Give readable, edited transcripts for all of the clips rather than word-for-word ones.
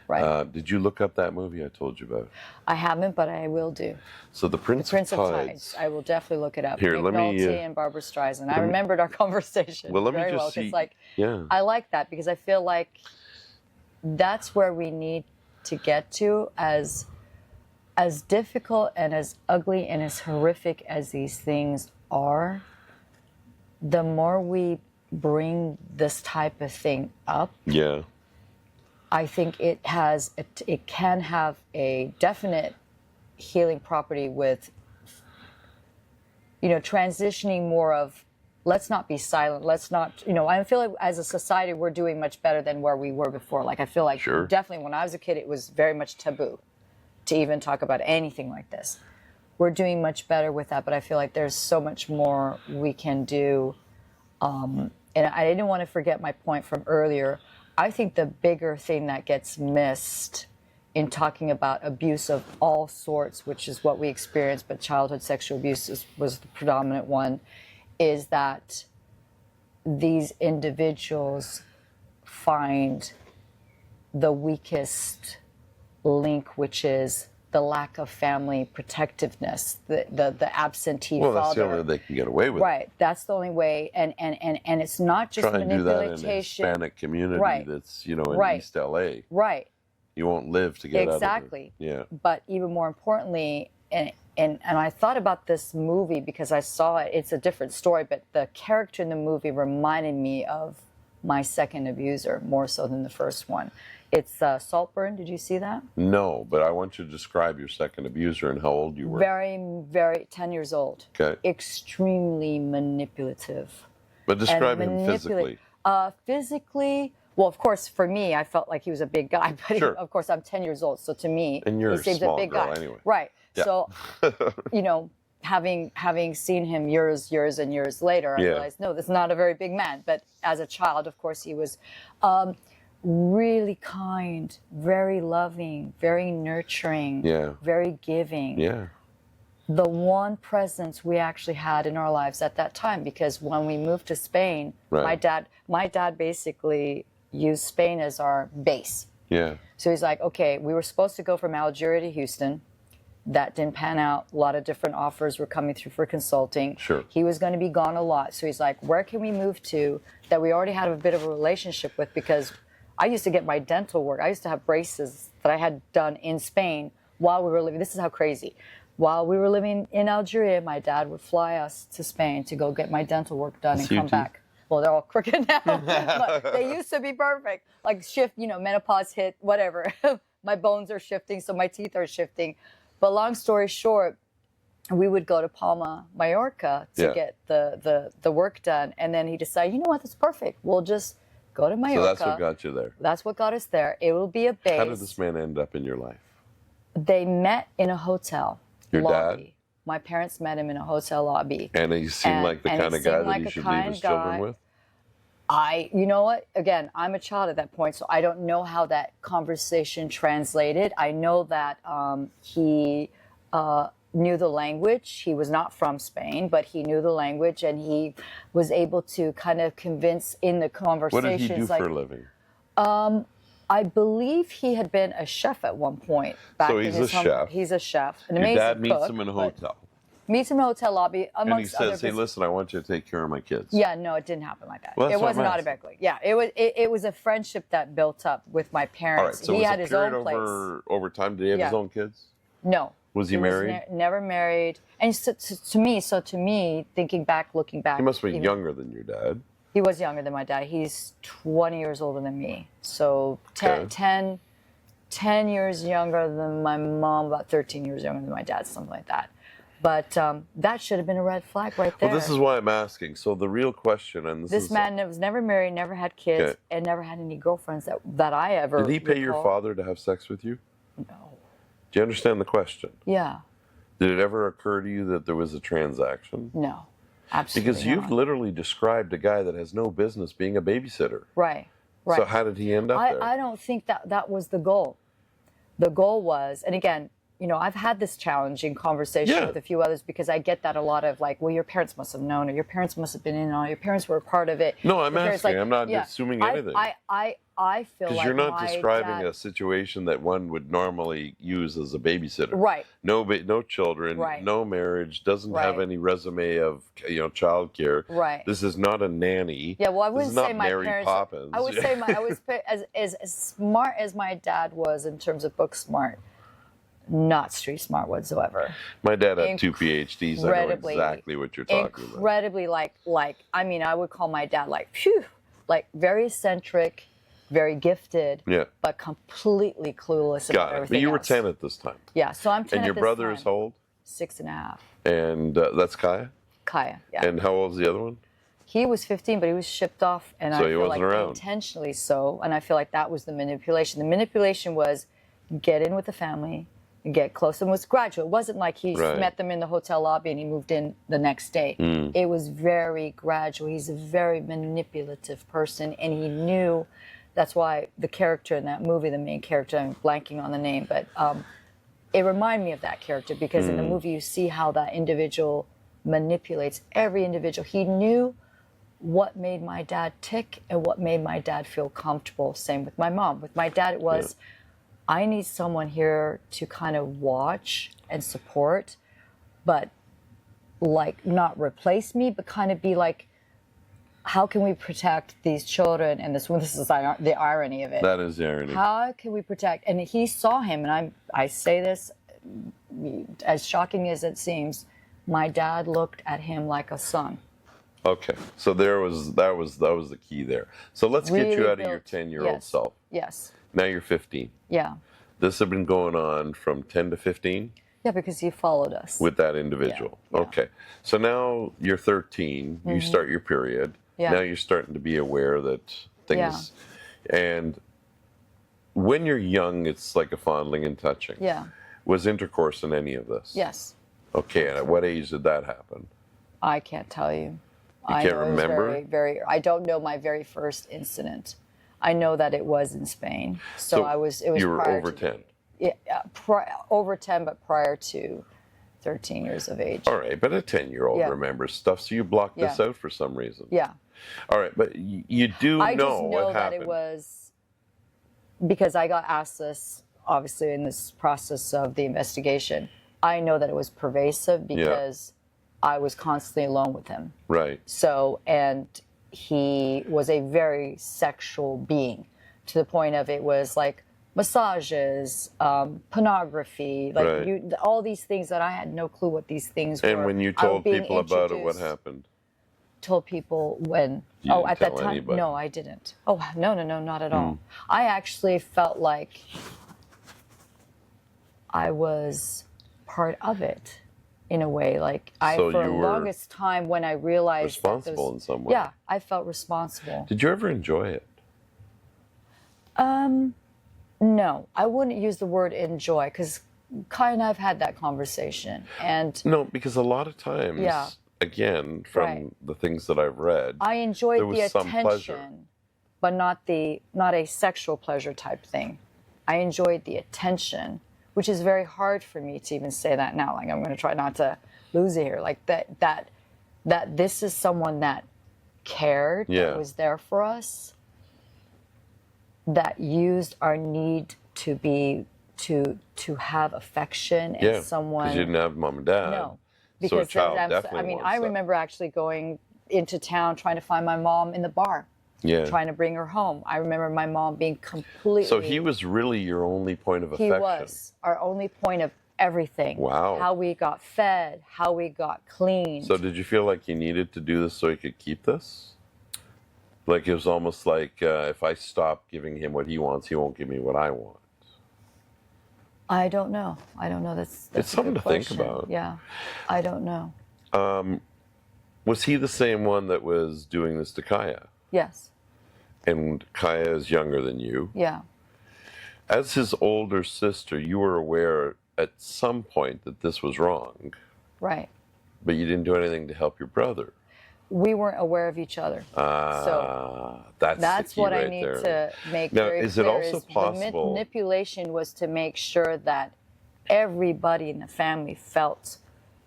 Right. Did you look up that movie I told you about? I haven't, but I will do. So The Prince Prince of of Tides. Tides. I will definitely look it up. Here, Nick let me, Nolte and Barbara Streisand. I remembered our conversation Well, let me very just well. see. It's like, Yeah. I like that because I feel like that's where we need to get to, as difficult and as ugly and as horrific as these things are. The more we bring this type of thing up, Yeah. I think it can have a definite healing property with, transitioning more of, let's not be silent. Let's not, I feel like as a society, we're doing much better than where we were before. Like, I feel like Sure. Definitely when I was a kid, it was very much taboo to even talk about anything like this. We're doing much better with that, but I feel like there's so much more we can do. And I didn't want to forget my point from earlier. I think the bigger thing that gets missed in talking about abuse of all sorts, which is what we experience, but childhood sexual abuse was the predominant one, is that these individuals find the weakest link, which is the lack of family protectiveness, the absentee father. Well, that's the only way they can get away with it. Right, that's the only way, and it's not just Try and do that in a manipulation. Hispanic community Right. that's, in Right. East LA. Right, You won't live to get exactly. out of it. Yeah. But even more importantly, and I thought about this movie because I saw it. It's a different story, but the character in the movie reminded me of my second abuser more so than the first one. It's Saltburn. Did you see that? No, but I want you to describe your second abuser and how old you were. Very, very 10 years old. Okay. Extremely manipulative. But describe him physically. Physically, well, of course, for me, I felt like he was a big guy, but Sure. of course, I'm 10 years old, so to me, And you're he a seems small a big girl guy. anyway. Right. Yeah. So, having seen him years and years later, I Yeah. realized, no, this is not a very big man. But as a child, of course, he was really kind, very loving, very nurturing, Yeah. very giving. Yeah. The one presence we actually had in our lives at that time, because when we moved to Spain, Right. my dad basically used Spain as our base. Yeah. So he's like, okay, we were supposed to go from Algeria to Houston. That didn't pan out. A lot of different offers were coming through for consulting. Sure. He was going to be gone a lot. So he's like, where can we move to that we already had a bit of a relationship with? Because I used to get my dental work. I used to have braces that I had done in Spain while we were living. This is how crazy. While we were living in Algeria, my dad would fly us to Spain to go get my dental work done and See your come teeth? back. Well, they're all crooked now, but they used to be perfect. Like menopause hit, whatever. My bones are shifting, so my teeth are shifting. But long story short, we would go to Palma, Mallorca to Yeah. get the work done. And then he decided, you know what, that's perfect. We'll just go to Mallorca. So that's what got you there. That's what got us there. It will be a base. How did this man end up in your life? They met in a hotel Your lobby. dad? My parents met him in a hotel lobby. And he seemed like the and kind it of guy seemed that like you a should kind leave his children guy. with? You know what? Again, I'm a child at that point, so I don't know how that conversation translated. I know that he knew the language. He was not from Spain, but he knew the language, and he was able to kind of convince in the What conversations. did he do for a living? I believe he had been a chef at one point. Back So in he's his a chef. He's a chef, an Your amazing dad meets cook, him in a but- hotel. Meets him in a hotel lobby And he amongst other says, hey, business. listen, I want you to take care of my kids. Yeah, no, it didn't happen like that. Well, that's it what wasn't I'm automatically. Yeah, it was a friendship that built up with my parents. All right, so he was had it his period own place. over time? Did he have his Yeah. own kids? No. Was he married? Never married. And to me, thinking back, looking back, He must be even- younger than your dad. He was younger than my dad. He's 20 years older than me. So 10 years younger than my mom, about 13 years younger than my dad, something like that. But that should have been a red flag right there. Well, this is why I'm asking. So the real question, and This man was never married, never had kids, Okay. and never had any girlfriends that I ever did he pay your recall. father to have sex with you? No. Do you understand the question? Yeah. Did it ever occur to you that there was a transaction? No. Absolutely Because you've not. literally described a guy that has no business being a babysitter. Right. Right. So how did he end up there? I don't think that was the goal. The goal was, and again, I've had this challenging conversation Yeah. with a few others because I get that a lot of like, well, your parents must have known, or your parents must have been in on it, your parents were a part of it. No, I'm Your parents, asking. I'm not yeah. assuming anything. I feel Because like you're not my describing dad, a situation that one would normally use as a babysitter. right, No children, right, no marriage, doesn't have right, any resume of childcare. right. This is not a nanny. Yeah, well, I This is wouldn't say not my Mary parents. Poppins. I would say as smart as my dad was in terms of book smart, not street smart whatsoever. My dad had 2 PhDs. I know exactly what you're talking about. Incredibly, I mean, I would call my dad like, phew, like very eccentric, very gifted, Yeah. but completely clueless about Got it. everything But you were else. 10 at this time. Yeah, so I'm 10 And at your this brother time. is how old? 6.5. And that's Kaya? Kaya, yeah. And how old is the other one? He was 15, but he was shipped off, and So I he feel wasn't like around. intentionally so. And I feel like that was the manipulation. The manipulation was get in with the family, and get close, and it was gradual. It wasn't like he Right. met them in the hotel lobby and he moved in the next day. It was very gradual. He's a very manipulative person, and he knew. That's why the character in that movie, the main character, I'm blanking on the name, but it reminded me of that character because in the movie you see how that individual manipulates every individual. He knew what made my dad tick and what made my dad feel comfortable. Same with my mom. With my dad, it was, I need someone here to kind of watch and support, but like not replace me, but kind of be like, how can we protect these children? And this is the irony of it. That is the irony. How can we protect? And he saw him, and I say this, as shocking as it seems, my dad looked at him like a son. Okay, so that was the key there. So let's get you Really out of your built- 10-year-old yes, self. Yes. Now you're 15. Yeah. This had been going on from 10 to 15 Yeah, because he followed us. with that individual. Yeah. Okay, so now you're 13. You start your period. Yeah. Now you're starting to be aware that things. And when you're young, it's like a fondling and touching. Yeah. Was intercourse in any of this? Yes. Okay, and at what age did that happen? I can't tell you. You can't remember? Very, very. I don't know my very first incident. I know that it was in Spain. So I was. It was. You were prior over to- 10. Yeah, over 10, but prior to 13 years of age. All right, but a 10-year-old Yeah. remembers stuff, so you blocked this Yeah. out for some reason. Yeah. All right, but you do I know just know what that happened. it was because I got asked this, obviously, in this process of the investigation. I know that it was pervasive because I was constantly alone with him. Right. So, and he was a very sexual being to the point of it was like massages, pornography, like Right. all these things that I had no clue what these things were. And when you I was told being people about it, what introduced- happened? Told people when You didn't at that tell time anybody? no I didn't. Oh no, not at all. I actually felt like I was part of it in a way, like So for the you were longest time when I realized that responsible in some way. yeah, I felt responsible. Did you ever enjoy it? No, I wouldn't use the word enjoy because Kai and I have had that conversation, and No, because a lot of times, Yeah. again, from Right. the things that I've read, I enjoyed there was the some pleasure. attention, but not a sexual pleasure type thing. I enjoyed the attention, which is very hard for me to even say that now. Like I'm going to try not to lose it here. Like that this is someone that cared, Yeah. that was there for us, that used our need to be to have affection and yeah, someone. because you didn't have mom and dad. No, so a because child I definitely mean, wants I that. remember actually going into town trying to find my mom in the bar, Yeah. trying to bring her home. I remember my mom being completely. So he was really your only point of He affection. was our only point of everything. Wow. How we got fed, how we got cleaned. So did you feel like you needed to do this so you could keep this? Like it was almost like if I stop giving him what he wants, he won't give me what I want. I don't know. That's It's a something good to think question. about. Yeah, I don't know. Was he the same one that was doing this to Kaya? Yes. And Kaya is younger than you. Yeah. As his older sister, you were aware at some point that this was wrong, Right. but you didn't do anything to help your brother. We weren't aware of each other. So That's that's the key what right I need there. to make Now, very is it clear. also possible- The manipulation was to make sure that everybody in the family felt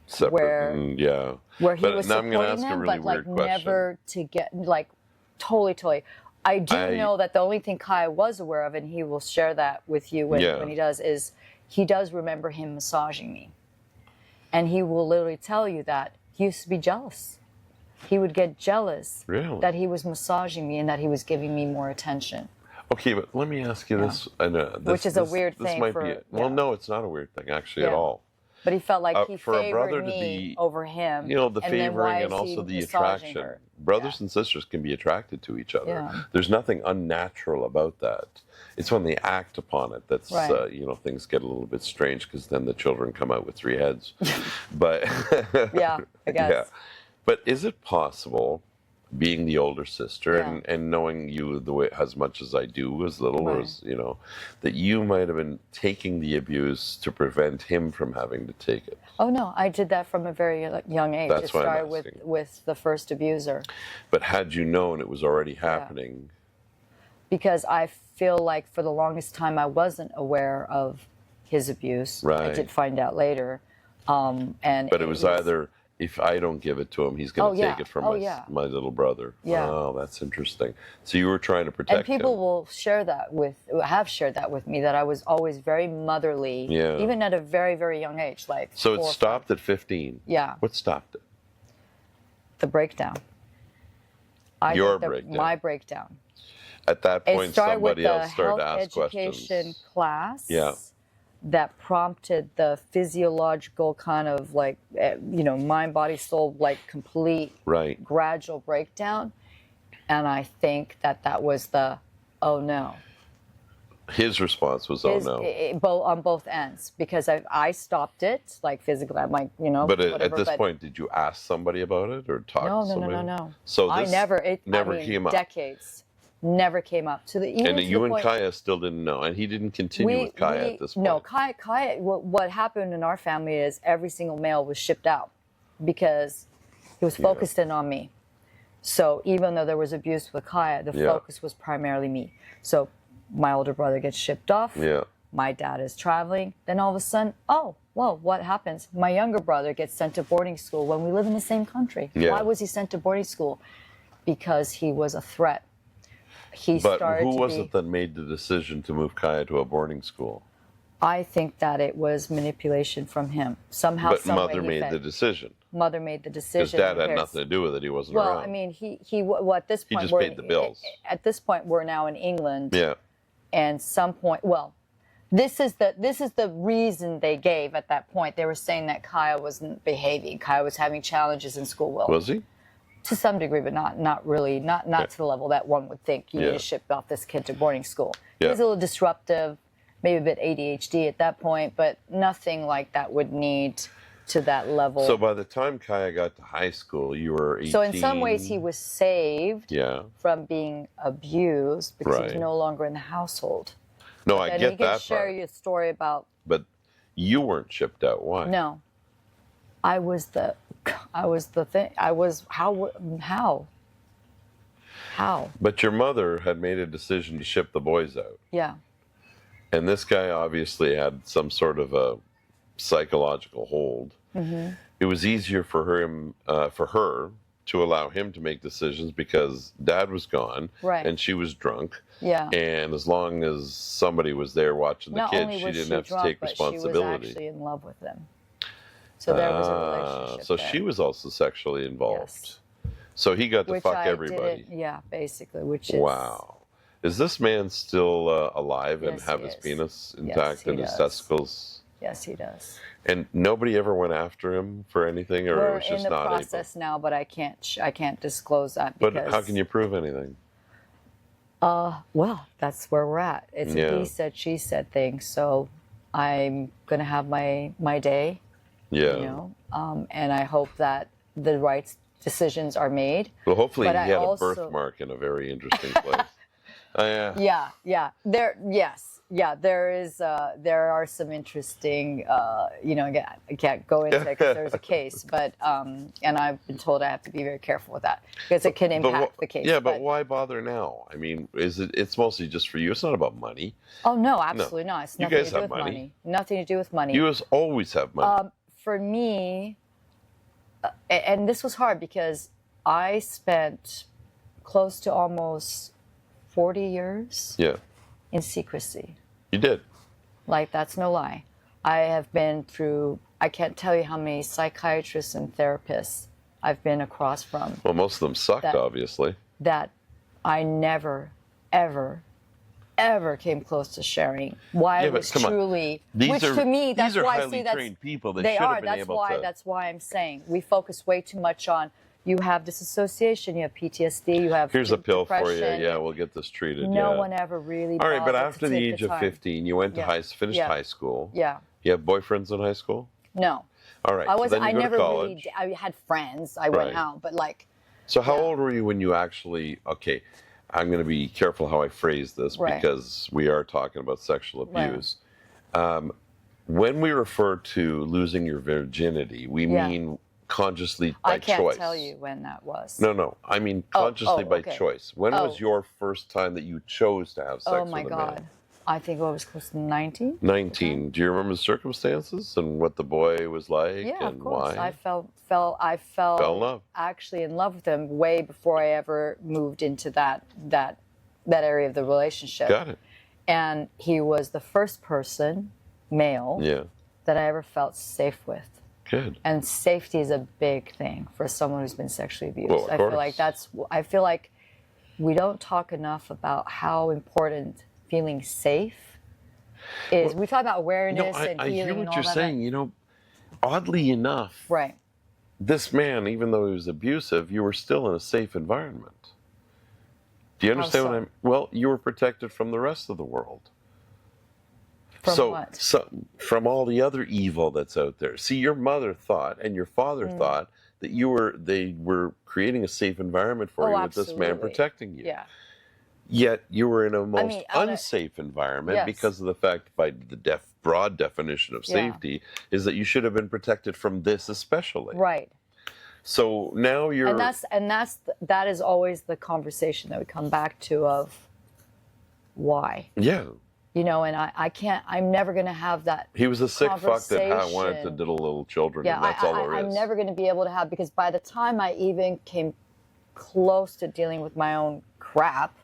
Separate, where- yeah. where he But was now I'm supporting gonna ask a them, really but like weird question. never to get like totally. I do know that the only thing Kaya was aware of, and he will share that with you when he does, is he does remember him massaging me. And he will literally tell you that he used to be jealous. He would get jealous that he was massaging me and that he was giving me more attention. Okay, but let me ask you this, which is a weird thing. Well, no, it's not a weird thing actually at all. But he felt like he for a brother favored me to over him. You know, the and favoring and also the attraction. Her? Brothers and sisters can be attracted to each other. Yeah. There's nothing unnatural about that. It's when they act upon it that's, you know, things get a little bit strange because then the children come out with 3 heads. But yeah, I guess. Yeah. But is it possible, being the older sister and knowing you the way as much as I do, as little or as, you know, that you might have been taking the abuse to prevent him from having to take it? Oh no, I did that from a very young age. That's it started with the first abuser. But had you known it was already happening? Because I feel like for the longest time I wasn't aware of his abuse. I did find out later. But it was either, if I don't give it to him, he's going to take it from my little brother. Yeah. Oh, that's interesting. So you were trying to protect him. And people will have shared that with me, that I was always very motherly, even at a very, very young age. Like so it stopped at 15? Yeah. What stopped it? The breakdown. Your breakdown? My breakdown. At that point, somebody else started to ask questions. It started with the health education class. That prompted the physiological kind of like, you know, mind, body, soul, like complete gradual breakdown. And I think that was the, oh no. His response was, oh no. On both ends, because I stopped it, like physically, I'm like, you know. But at this point, did you ask somebody about it or talk to somebody? No. So this never came up. Decades. Never came up to the. And you and Kaya still didn't know, and he didn't continue with Kaya at this point. No, Kaya. What happened in our family is every single male was shipped out because he was focused in on me. So even though there was abuse with Kaya, the focus was primarily me. So my older brother gets shipped off. Yeah. My dad is traveling. Then all of a sudden, oh, well, what happens? My younger brother gets sent to boarding school when we live in the same country. Yeah. Why was he sent to boarding school? Because he was a threat. But who was it that made the decision to move Kaya to a boarding school? I think that it was manipulation from him. Somehow, but Mother made the decision. Mother made the decision. Because Dad had nothing to do with it. He wasn't around. Well, I mean, at this point, he just paid the bills. At this point, we're now in England. Yeah. And this is the reason they gave at that point. They were saying that Kaya wasn't behaving. Kaya was having challenges in school. Well, was he? To some degree, but not really, not to the level that one would think you need to ship off this kid to boarding school. He was a little disruptive, maybe a bit ADHD at that point, but nothing like that would need to that level. So by the time Kaya got to high school, you were 18. So in some ways, he was saved from being abused because he was no longer in the household. No, I get that part. He can share you a story about. But you weren't shipped out. Why? No, I was the thing. How? But your mother had made a decision to ship the boys out. Yeah. And this guy obviously had some sort of a psychological hold. Mm-hmm. It was easier for her to allow him to make decisions because Dad was gone and she was drunk. Yeah. And as long as somebody was there watching the kids, she didn't have to take responsibility. She was actually in love with them. So there was a relationship. So she was also sexually involved. Yes. So he got to fuck everybody. Yeah, basically. Which is wow. Is this man still alive and have his penis intact and his testicles? Yes, he does. And nobody ever went after him for anything, or we're it was just in the not process now, but I can't disclose that. But how can you prove anything? Well, that's where we're at. It's a he said, she said thing. So I'm gonna have my day. Yeah. You know, and I hope that the right decisions are made. Well, hopefully he had a birthmark in a very interesting place. Yeah. There are some interesting, I can't go into it because there's a case, but, and I've been told I have to be very careful with that because it can impact the case. Yeah, but why bother now? I mean, it's mostly just for you. It's not about money. Oh, no, absolutely not. It's nothing to do with money. Nothing to do with money. You always have money. For me, and this was hard because I spent close to almost 40 years Yeah. in secrecy. You did. Like, that's no lie. I have been through, I can't tell you how many psychiatrists and therapists I've been across from Well, most of them sucked, obviously. that I never, ever, ever came close to sharing why I was truly, which to me, that's why I see that's, people that they should are, have been that's able why, to. that's why I'm saying we focus way too much on, you have disassociation, you have PTSD, you have Here's a pill for you. depression. Yeah, we'll get this treated. No yeah. one ever really All right, but bothered after to the take age of time. 15, you went to finished high school. Yeah. You have boyfriends in high school? No. All right. I was. So then you I go never to college. really. I had friends. I went Right. out, but like. So how old were you when you actually? Okay, I'm going to be careful how I phrase this because we are talking about sexual abuse. When we refer to losing your virginity, we mean consciously by choice. I can't tell you when that was. No. I mean consciously by choice. When was your first time that you chose to have sex with a man? Oh my God. I think I was close to 19. 19. Okay. Do you remember the circumstances and what the boy was like yeah, and of course. why? I fell in love. Actually in love with him way before I ever moved into that area of the relationship. Got it. And he was the first person, male, that I ever felt safe with. Good. And safety is a big thing for someone who's been sexually abused. Well, I feel like we don't talk enough about how important feeling safe is. We talk about awareness and healing. I hear what what you're saying. You know, oddly enough, right? This man, even though he was abusive, you were still in a safe environment. Do you understand what I'm? Well, you were protected from the rest of the world. From what? So from all the other evil that's out there. See, your mother thought and your father thought that they were creating a safe environment for you with this man protecting you. Yeah. Yet you were in a most unsafe environment because of the fact, by the broad definition of safety, is that you should have been protected from this especially. Right. So now you're... that is always the conversation that we come back to of why. Yeah. You know, and I'm never going to have that. He was a sick fuck that wanted to diddle little children, and that's all there is. I'm never going to be able to have, because by the time I even came close to dealing with my own crap,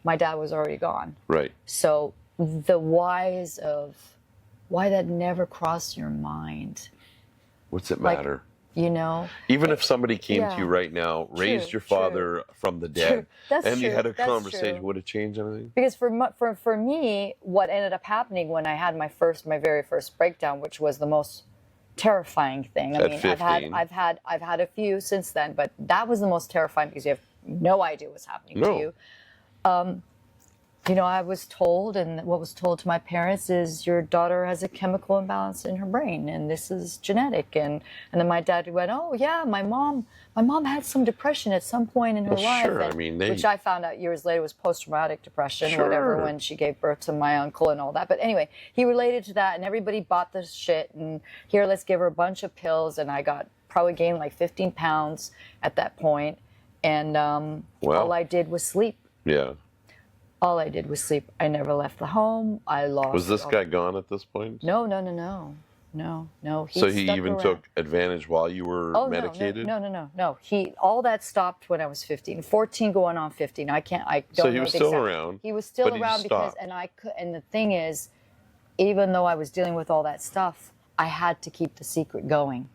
my dad was already gone. Right. So the whys of why that never crossed your mind. What's it matter? You know, even if somebody came to you right now, raised your father from the dead, and you had a conversation, would it change anything? Because for me, what ended up happening when I had my very first breakdown, which was the most terrifying thing. I mean, 15. I've had a few since then, but that was the most terrifying because you have no idea what's happening to you. You know, I was told, and what was told to my parents is, your daughter has a chemical imbalance in her brain, and this is genetic. And then my dad went, oh yeah, my mom had some depression at some point in her life. Sure, and, I mean, which I found out years later was post-traumatic depression, whatever, when she gave birth to my uncle and all that. But anyway, he related to that, and everybody bought this shit, and here, let's give her a bunch of pills, and I probably gained like 15 pounds at that point, and all I did was sleep. Yeah. All I did was sleep. I never left the home. I lost. Was this guy gone at this point? No. So he even took advantage while you were medicated? No. All that stopped when I was 15, 14 going on 15. I don't know. So he was still around. He was still around because, and the thing is, even though I was dealing with all that stuff, I had to keep the secret going.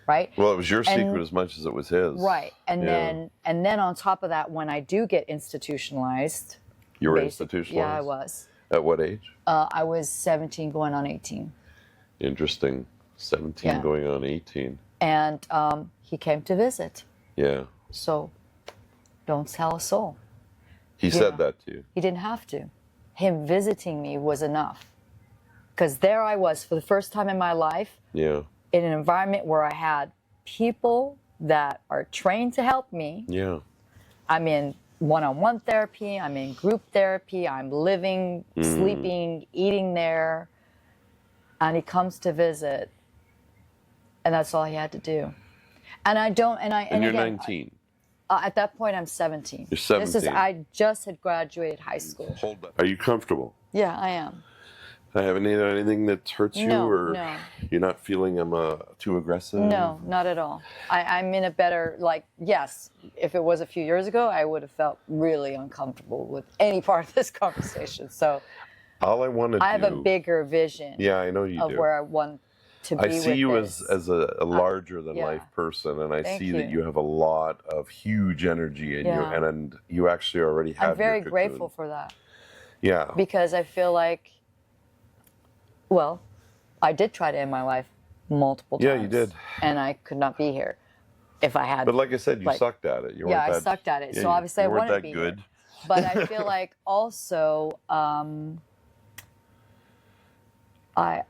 Right? Well, it was your secret as much as it was his. Right. And then on top of that, when I do get institutionalized. You were institutionalized? Yeah, I was. At what age? I was 17 going on 18. Interesting. 17 going on 18. And he came to visit. Yeah. So don't sell a soul. He said that to you? He didn't have to. Him visiting me was enough. Because there I was for the first time in my life. Yeah. In an environment where I had people that are trained to help me. Yeah. I'm in one-on-one therapy. I'm in group therapy. I'm living, sleeping, eating there. And he comes to visit. And that's all he had to do. And I don't, and you're again, 19. At that point, I'm 17. You're 17. I just had graduated high school. Hold on. Are you comfortable? Yeah, I am. I haven't eaten anything that hurts you, or no. you're not feeling I'm too aggressive? No, not at all. I'm in a better, like, yes, if it was a few years ago, I would have felt really uncomfortable with any part of this conversation. So all I want to do, I have a bigger vision. Yeah, I know you of do. where I want to be. I see with you this. as a larger than life person, and I Thank see you. that you have a lot of huge energy in you, and you actually already have. I'm very your cocoon. grateful for that. Yeah. Because I feel like, well, I did try to end my life multiple times. Yeah, you did. And I could not be here if I had. But like I said, you sucked at it. I sucked at it. So obviously I wanted to be good. here. But I feel like also I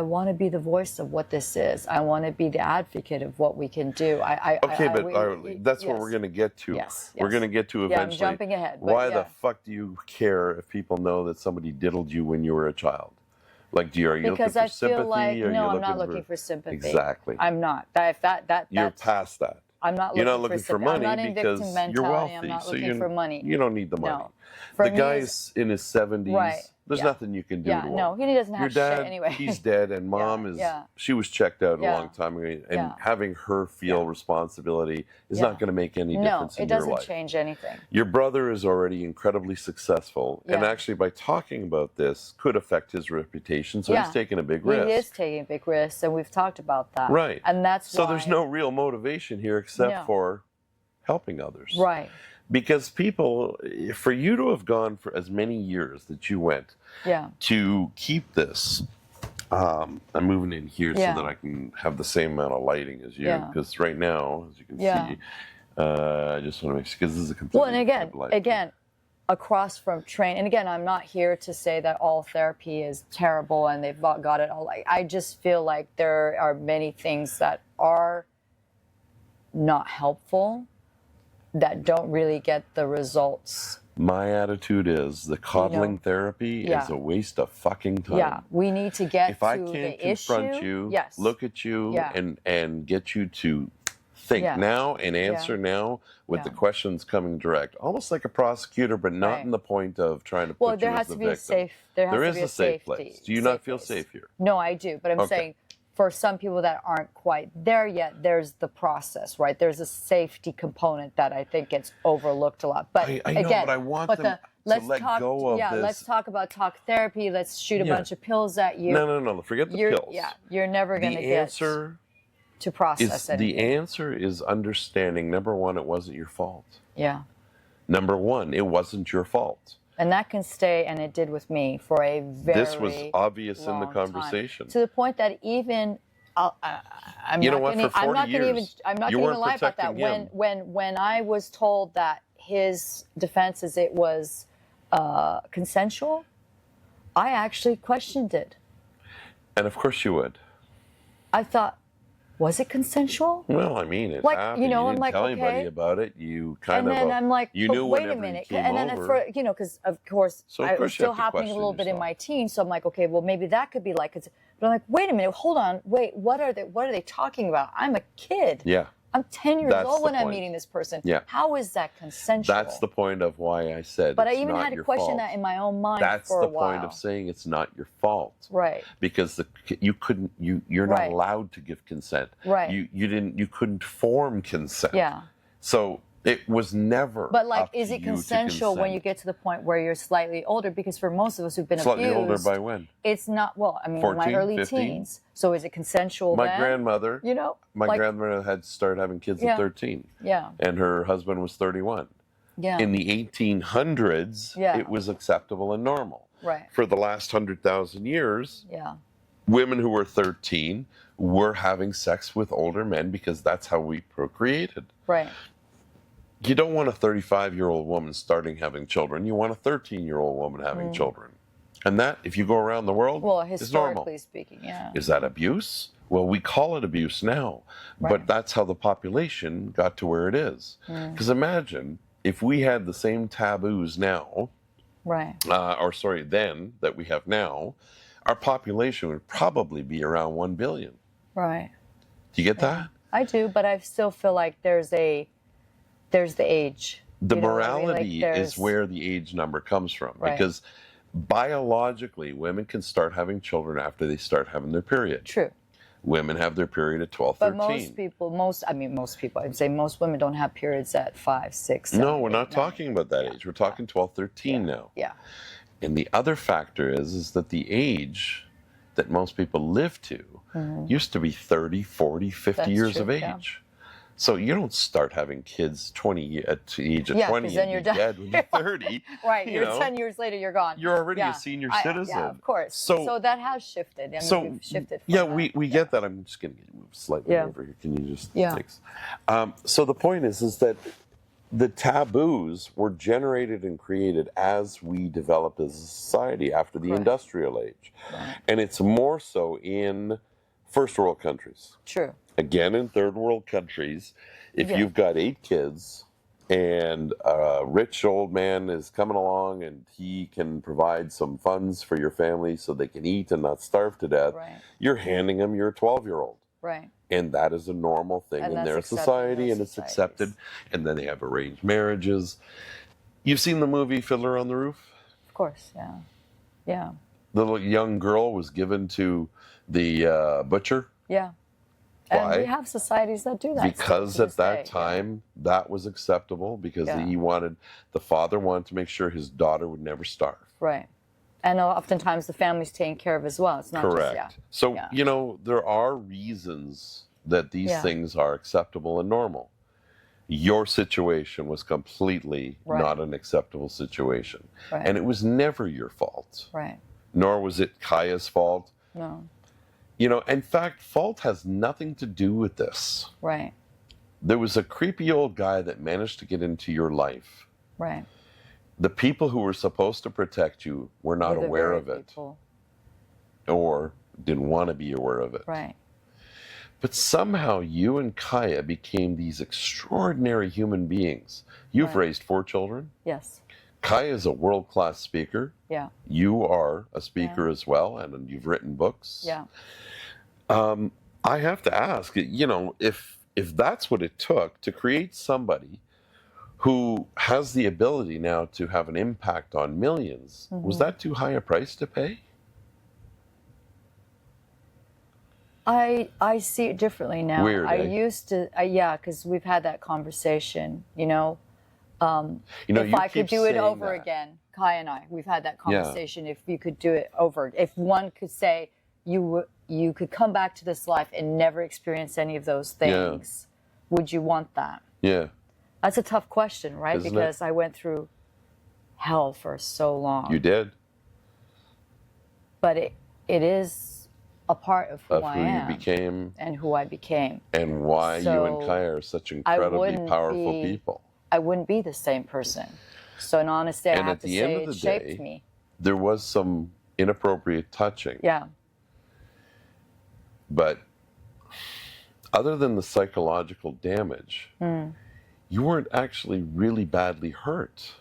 want to be the voice of what this is. I want to be the advocate of what we can do. That's what we're going to get to. Yes. We're going to get to eventually. Yeah, I'm jumping ahead. Why the fuck do you care if people know that somebody diddled you when you were a child? Like, are you because looking for I feel sympathy? like no, I'm not looking looking for sympathy. Exactly. I'm not. You're past that. I'm not. You're not looking for money I'm not in because victim mentality. you're wealthy. I'm not so looking for money. You don't need the money. No. For the guy's in his 70s. Right. There's nothing you can do to him. No, he doesn't have Your dad, shit anyway. He's dead, and mom she was checked out a long time ago, and having her feel responsibility is not going to make any difference in your life. No, it doesn't change anything. Your brother is already incredibly successful, and actually by talking about this could affect his reputation, so he's taking a big risk. He is taking big risks, and we've talked about that. Right. And that's so why... there's no real motivation here except for helping others. Right. Because people, for you to have gone for as many years that you went to keep this, I'm moving in here so that I can have the same amount of lighting as you. Because right now, as you can see, I just want to make sure, because this is a completely again, across from train, and again, I'm not here to say that all therapy is terrible and they've got it all. I just feel like there are many things that are not helpful, that don't really get the results. My attitude is the coddling therapy is a waste of fucking time. Yeah, we need to get if I can't confront you, look at you, and get you to think now and answer now with the questions coming direct, almost like a prosecutor, but not in the point of trying to put you as the victim. There is a safe place. Do you not feel safe here? No, I do, but I'm saying, for some people that aren't quite there yet, there's the process, right? There's a safety component that I think gets overlooked a lot. But I know, again, but I want them to let go of this. Let's talk about talk therapy. Let's shoot a bunch of pills at you. No. Forget the pills. Yeah, you're never going to get to process anything. The answer is understanding, number one, it wasn't your fault. Yeah. Number one, it wasn't your fault. And that can stay, and it did with me, for a very This was obvious in the conversation. Time. To the point that even I'm not going to lie about that. When I was told that his defense is it was consensual, I actually questioned it. And of course you would. I thought, was it consensual? Well, I mean, it happened. You didn't tell anybody about it. You kind of. And then I'm like, you knew wait a minute. And then because of course, it was still happening a little bit in my teens. So I'm like, okay, well maybe that could be like. But I'm like, wait a minute, hold on, wait, what are they talking about? I'm a kid. Yeah. I'm 10 years old when I'm meeting this person. Yeah. How is that consensual? That's the point of why I said. But I even had to question that in my own mind for a while. That's the point of saying it's not your fault. Right. Because you're not allowed to give consent. Right. You couldn't form consent. Yeah. So it was never. But like, is it consensual when you get to the point where you're slightly older? Because for most of us who've been slightly abused, older by when? It's not. Well, I mean, 14, my early 15? teens. So is it consensual? My grandmother. My like, grandmother had started having kids at 13. Yeah. And her husband was 31. Yeah. In the 1800s, it was acceptable and normal. Right. For the last 100,000 years, women who were 13 were having sex with older men because that's how we procreated. Right. You don't want a 35-year-old woman starting having children. You want a 13-year-old woman having children. And that, if you go around the world, is normal. Historically speaking, Is that abuse? Well, we call it abuse now. Right. But that's how the population got to where it is. Because imagine if we had the same taboos now, then, that we have now, our population would probably be around 1 billion. Right. Do you get that? I do, but I still feel like there's the age. The morality is where the age number comes from. Because Biologically, women can start having children after they start having their period. True. Women have their period at 12, But 13. most people, I'd say most women don't have periods at 5, 6, 7, No, we're 8, not 9. talking about that age. We're talking 12, 13 now. Yeah. And the other factor is that the age that most people live to used to be 30, 40, 50 That's years true, of age. yeah. So you don't start having kids at the age of Yeah, 20 'cause then and you're be done. dead when you're 30. Right, you you're know. 10 years later, you're gone. You're already Yeah. a senior Yeah, citizen. of course. So that has shifted. I mean, we've shifted from that. we get that. I'm just going to move slightly Yeah. over here. Can you just... Yeah. Thanks. So the point is that the taboos were generated and created as we developed as a society after the Correct. industrial age. Right. And it's more so in first world countries. True. Again, in third world countries, if Yeah. you've got 8 kids and a rich old man is coming along and he can provide some funds for your family so they can eat and not starve to death, Right. you're handing them your 12-year-old. Right. And that is a normal thing And in that's their accepted in society, those and it's societies. accepted. And then they have arranged marriages. You've seen the movie Fiddler on the Roof? Of course, yeah. Yeah. The little young girl was given to the butcher. Yeah. Why? And we have societies that do that. Because still to at this that day, time, that was acceptable because Yeah. the father wanted to make sure his daughter would never starve. Yeah. Right. And oftentimes the family's taken care of as well. It's not Correct. just, yeah. So, Yeah. there are reasons that these Yeah. things are acceptable and normal. Your situation was completely Right. not an acceptable situation. Right. And it was never your fault, Right. nor was it Kaya's fault. No. In fact, fault has nothing to do with this. Right. There was a creepy old guy that managed to get into your life. Right. The people who were supposed to protect you were not We're the aware very of it people. or didn't want to be aware of it. Right. But somehow you and Kaya became these extraordinary human beings. You've Right. raised 4 children. Yes. Kaya is a world-class speaker. Yeah. You are a speaker as well, and you've written books. Yeah. I have to ask, if that's what it took to create somebody who has the ability now to have an impact on millions, was that too high a price to pay? I see it differently now. Weird, I eh? used to, yeah, because we've had that conversation, if You I could keep do it saying over that. again, Kai and I, we've had that conversation. If you could do it over, if one could say you could come back to this life and never experience any of those things, would you want that? Yeah. That's a tough question, right? Isn't it? Because I went through hell for so long. You did. But it is a part of who Of I who am you became and who I became. and why you and So, Kaya are such incredibly wouldn't powerful be- people. I wouldn't be the same person. So in honesty, I And have at to the say end of it the shaped day, me. There was some inappropriate touching. Yeah. But other than the psychological damage, Hmm. you weren't actually really badly hurt.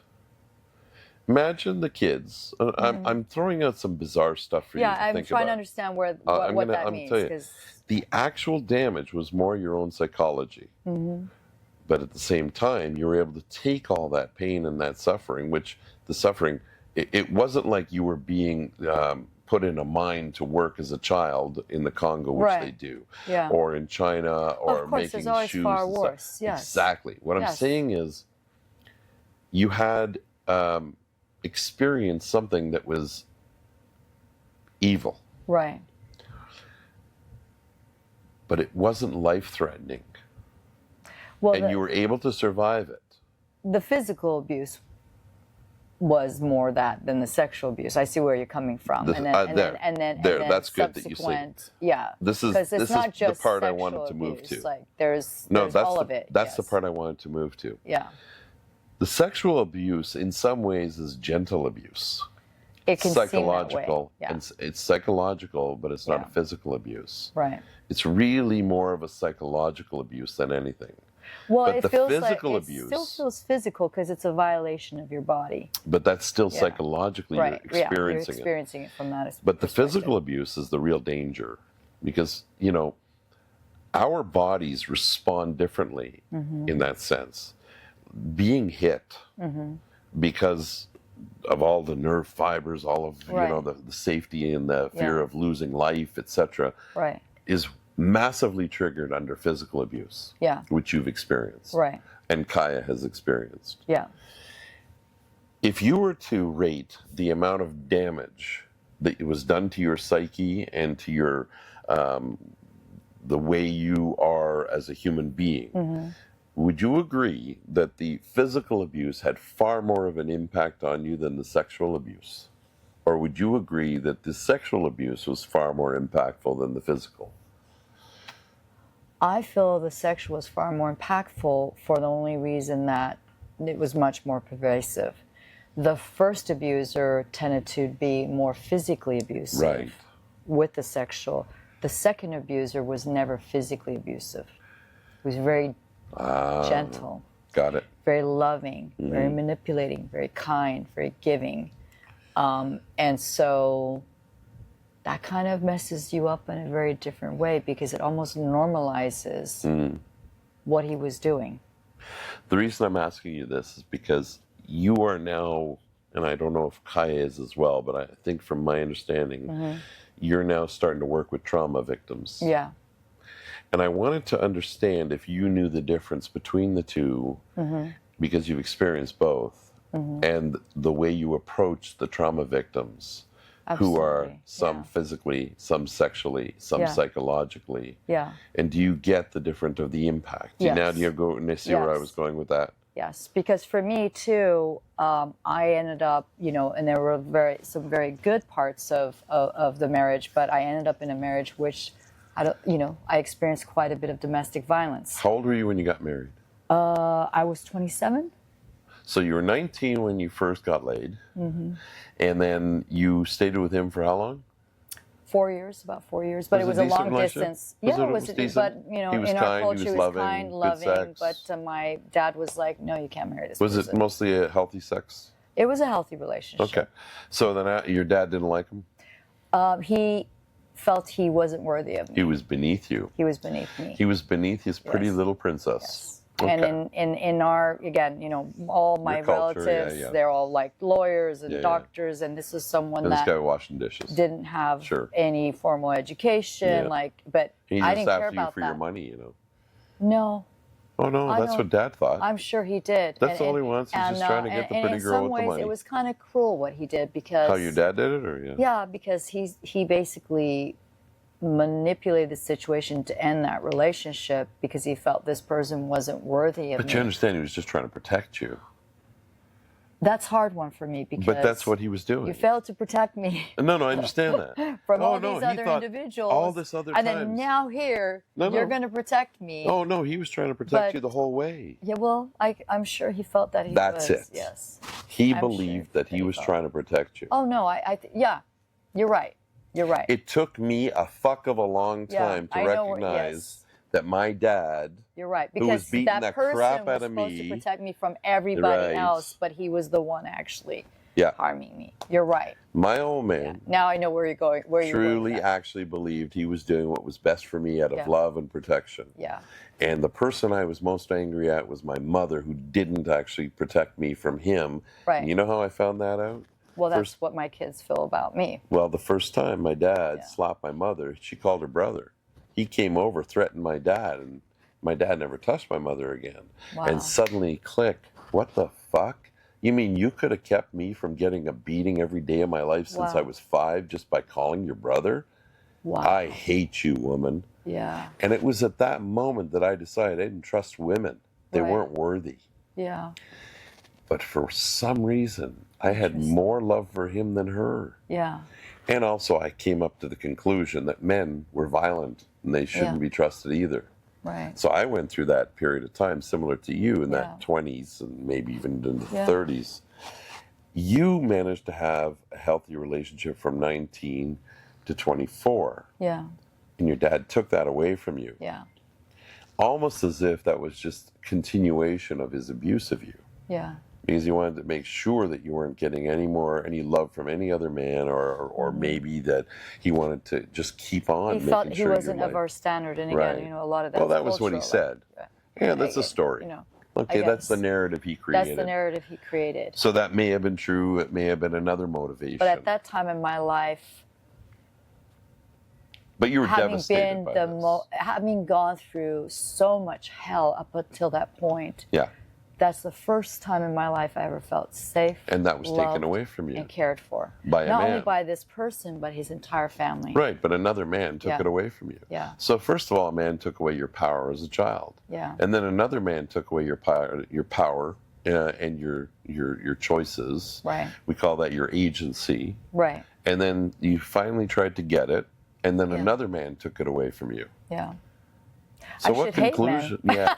Imagine the kids. I'm throwing out some bizarre stuff for you Yeah, to I'm think trying about. to understand what I'm that gonna means. tell you. 'Cause- The actual damage was more your own psychology. But at the same time, you were able to take all that pain and that suffering, which the suffering, it wasn't like you were being put in a mine to work as a child in the Congo, which Right. they do, Yeah. or in China, or Of course, making there's always shoes. far and stuff. worse, yes. Exactly. What I'm Yes. saying is, you had experienced something that was evil, Right. but it wasn't life-threatening, Well, and you were able to survive it. the physical abuse was more that than the sexual abuse. I see where you're coming from. That's good that you see. subsequent- Yeah. This is 'Cause it's this not is the just part I sexual wanted to move abuse. to. Like there's No, that's all the, of it. that's the yes. part I wanted to move to. Yeah. The sexual abuse, in some ways, is gentle abuse. It can Psychological, seem that way. Yeah. and it's psychological, but it's not Yeah. a physical abuse. Right. It's really more of a psychological abuse than anything. Well, But it the feels physical like abuse- it still feels physical because it's a violation of your body. But that's still Yeah. psychologically Right. you're experiencing you're experiencing it from that. But the perspective. physical abuse is the real danger because, our bodies respond differently Mm-hmm. in that sense. Being hit because of all the nerve fibers, all of Right. the safety and the fear Yeah. of losing life, etc., Right. is massively triggered under physical abuse, Yeah. which you've experienced, Right. and Kaya has experienced. Yeah. If you were to rate the amount of damage that was done to your psyche and to your the way you are as a human being, would you agree that the physical abuse had far more of an impact on you than the sexual abuse? Or would you agree that the sexual abuse was far more impactful than the physical? I feel the sexual was far more impactful for the only reason that it was much more pervasive. The first abuser tended to be more physically abusive Right. with the sexual. The second abuser was never physically abusive. He was very gentle, Got it. very loving, very manipulating, very kind, very giving. And so that kind of messes you up in a very different way because it almost normalizes what he was doing. The reason I'm asking you this is because you are now, and I don't know if Kaya is as well, but I think from my understanding, you're now starting to work with trauma victims. Yeah. And I wanted to understand if you knew the difference between the two, because you've experienced both, and the way you approach the trauma victims, who are Absolutely. some Yeah. physically, some sexually, some Yeah. psychologically. Yeah. And do you get the different of the impact? Yes. Now do you go and see where I Yes. was going with that? Yes, because for me too, I ended up, and there were some very good parts of the marriage, but I ended up in a marriage which, I experienced quite a bit of domestic violence. How old were you when you got married? I was 27. So you were 19 when you first got laid, and then you stayed with him for how long? 4 years, about 4 years, but Was it was it a decent long relationship? distance. Was Yeah, it- it was, it was decent? but He was in kind, our he culture, was he was loving, kind, good loving, sex. but my dad was like, "No, you can't marry this Was person." it mostly a healthy sex? It was a healthy relationship. Okay. So then your dad didn't like him? He felt he wasn't worthy of me. He was beneath you. He was beneath me. He was beneath his pretty Yes. little princess. Yes. Okay. And in our, again, all my Your culture, relatives, yeah. they're all like lawyers and Yeah. doctors, and this is someone And this that guy washing dishes. didn't have Sure. any formal education, Yeah. but He I just didn't care after you about for that. your money, No, Oh no, I that's don't- what Dad thought. I'm sure he did. That's all he wants. He's just trying to get the and pretty in girl some with the ways, money. it was kind of cruel what he did because How your dad did it, or yeah, because he basically manipulated the situation to end that relationship because he felt this person wasn't worthy of But me. you understand, he was just trying to protect you. That's a hard one for me because But that's what he was doing. you failed to protect me No, I understand that. from Oh, all no, these he other thought individuals. all this other and then times. now here, No, you're no. going to protect me. Oh no, he was trying to protect But- you the whole way. Yeah, well, I'm sure he felt that he That's was. it. Yes. He I'm sure believed that he he was thought. trying to protect you. Oh no, yeah, you're right. You're right. It took me a fuck of a long Yeah, time to I know recognize yes. that my dad, You're right who was because beating that the person crap was out of supposed me. to protect me from everybody Right. else, but he was the one actually yeah, harming me. You're right. my old man Now I know where you're going. Where you're going truly with that. actually believed he was doing what was best for me out of Yeah. love and protection. Yeah. And the person I was most angry at was my mother, who didn't actually protect me from him. Right. You know how I found that out? Well, that's First- what my kids feel about me. Well, the first time my dad Yeah. slapped my mother, she called her brother. He came over, threatened my dad, and my dad never touched my mother again. Wow. And suddenly, click, what the fuck? You mean you could have kept me from getting a beating every day of my life since Wow. I was 5 just by calling your brother? Wow. I hate you, woman. Yeah. And it was at that moment that I decided I didn't trust women. They Right. weren't worthy. Yeah. But for some reason, I had more love for him than her. Yeah. And also, I came up to the conclusion that men were violent and they shouldn't Yeah. be trusted either. Right. So I went through that period of time similar to you in Yeah. that 20s and maybe even into the Yeah. 30s. You managed to have a healthy relationship from 19 to 24, Yeah. and your dad took that away from you. Yeah. Almost as if that was just continuation of his abuse of you. Yeah. Because he wanted to make sure that you weren't getting any love from any other man, or maybe that he wanted to just keep on He making felt he sure wasn't your of life. our standard, and again, Right. a lot of that. Well, that was what he said. Yeah, that's a story. Okay, that's the guess. narrative he created. That's the narrative he created. So that may have been true. It may have been another motivation. But at that time in my life, but you were having devastated been by the this. having gone through so much hell up until that point, Yeah. that's the first time in my life I ever felt safe. And that was taken away from you. And cared for. By a Not man. only by this person, but his entire family. Right, but another man took Yeah. it away from you. Yeah. So first of all, a man took away your power as a child. Yeah. And then another man took away your power and your choices. Right. We call that your agency. Right. And then you finally tried to get it, and then Yeah. another man took it away from you. Yeah. So I what should hate conclusion? Yeah.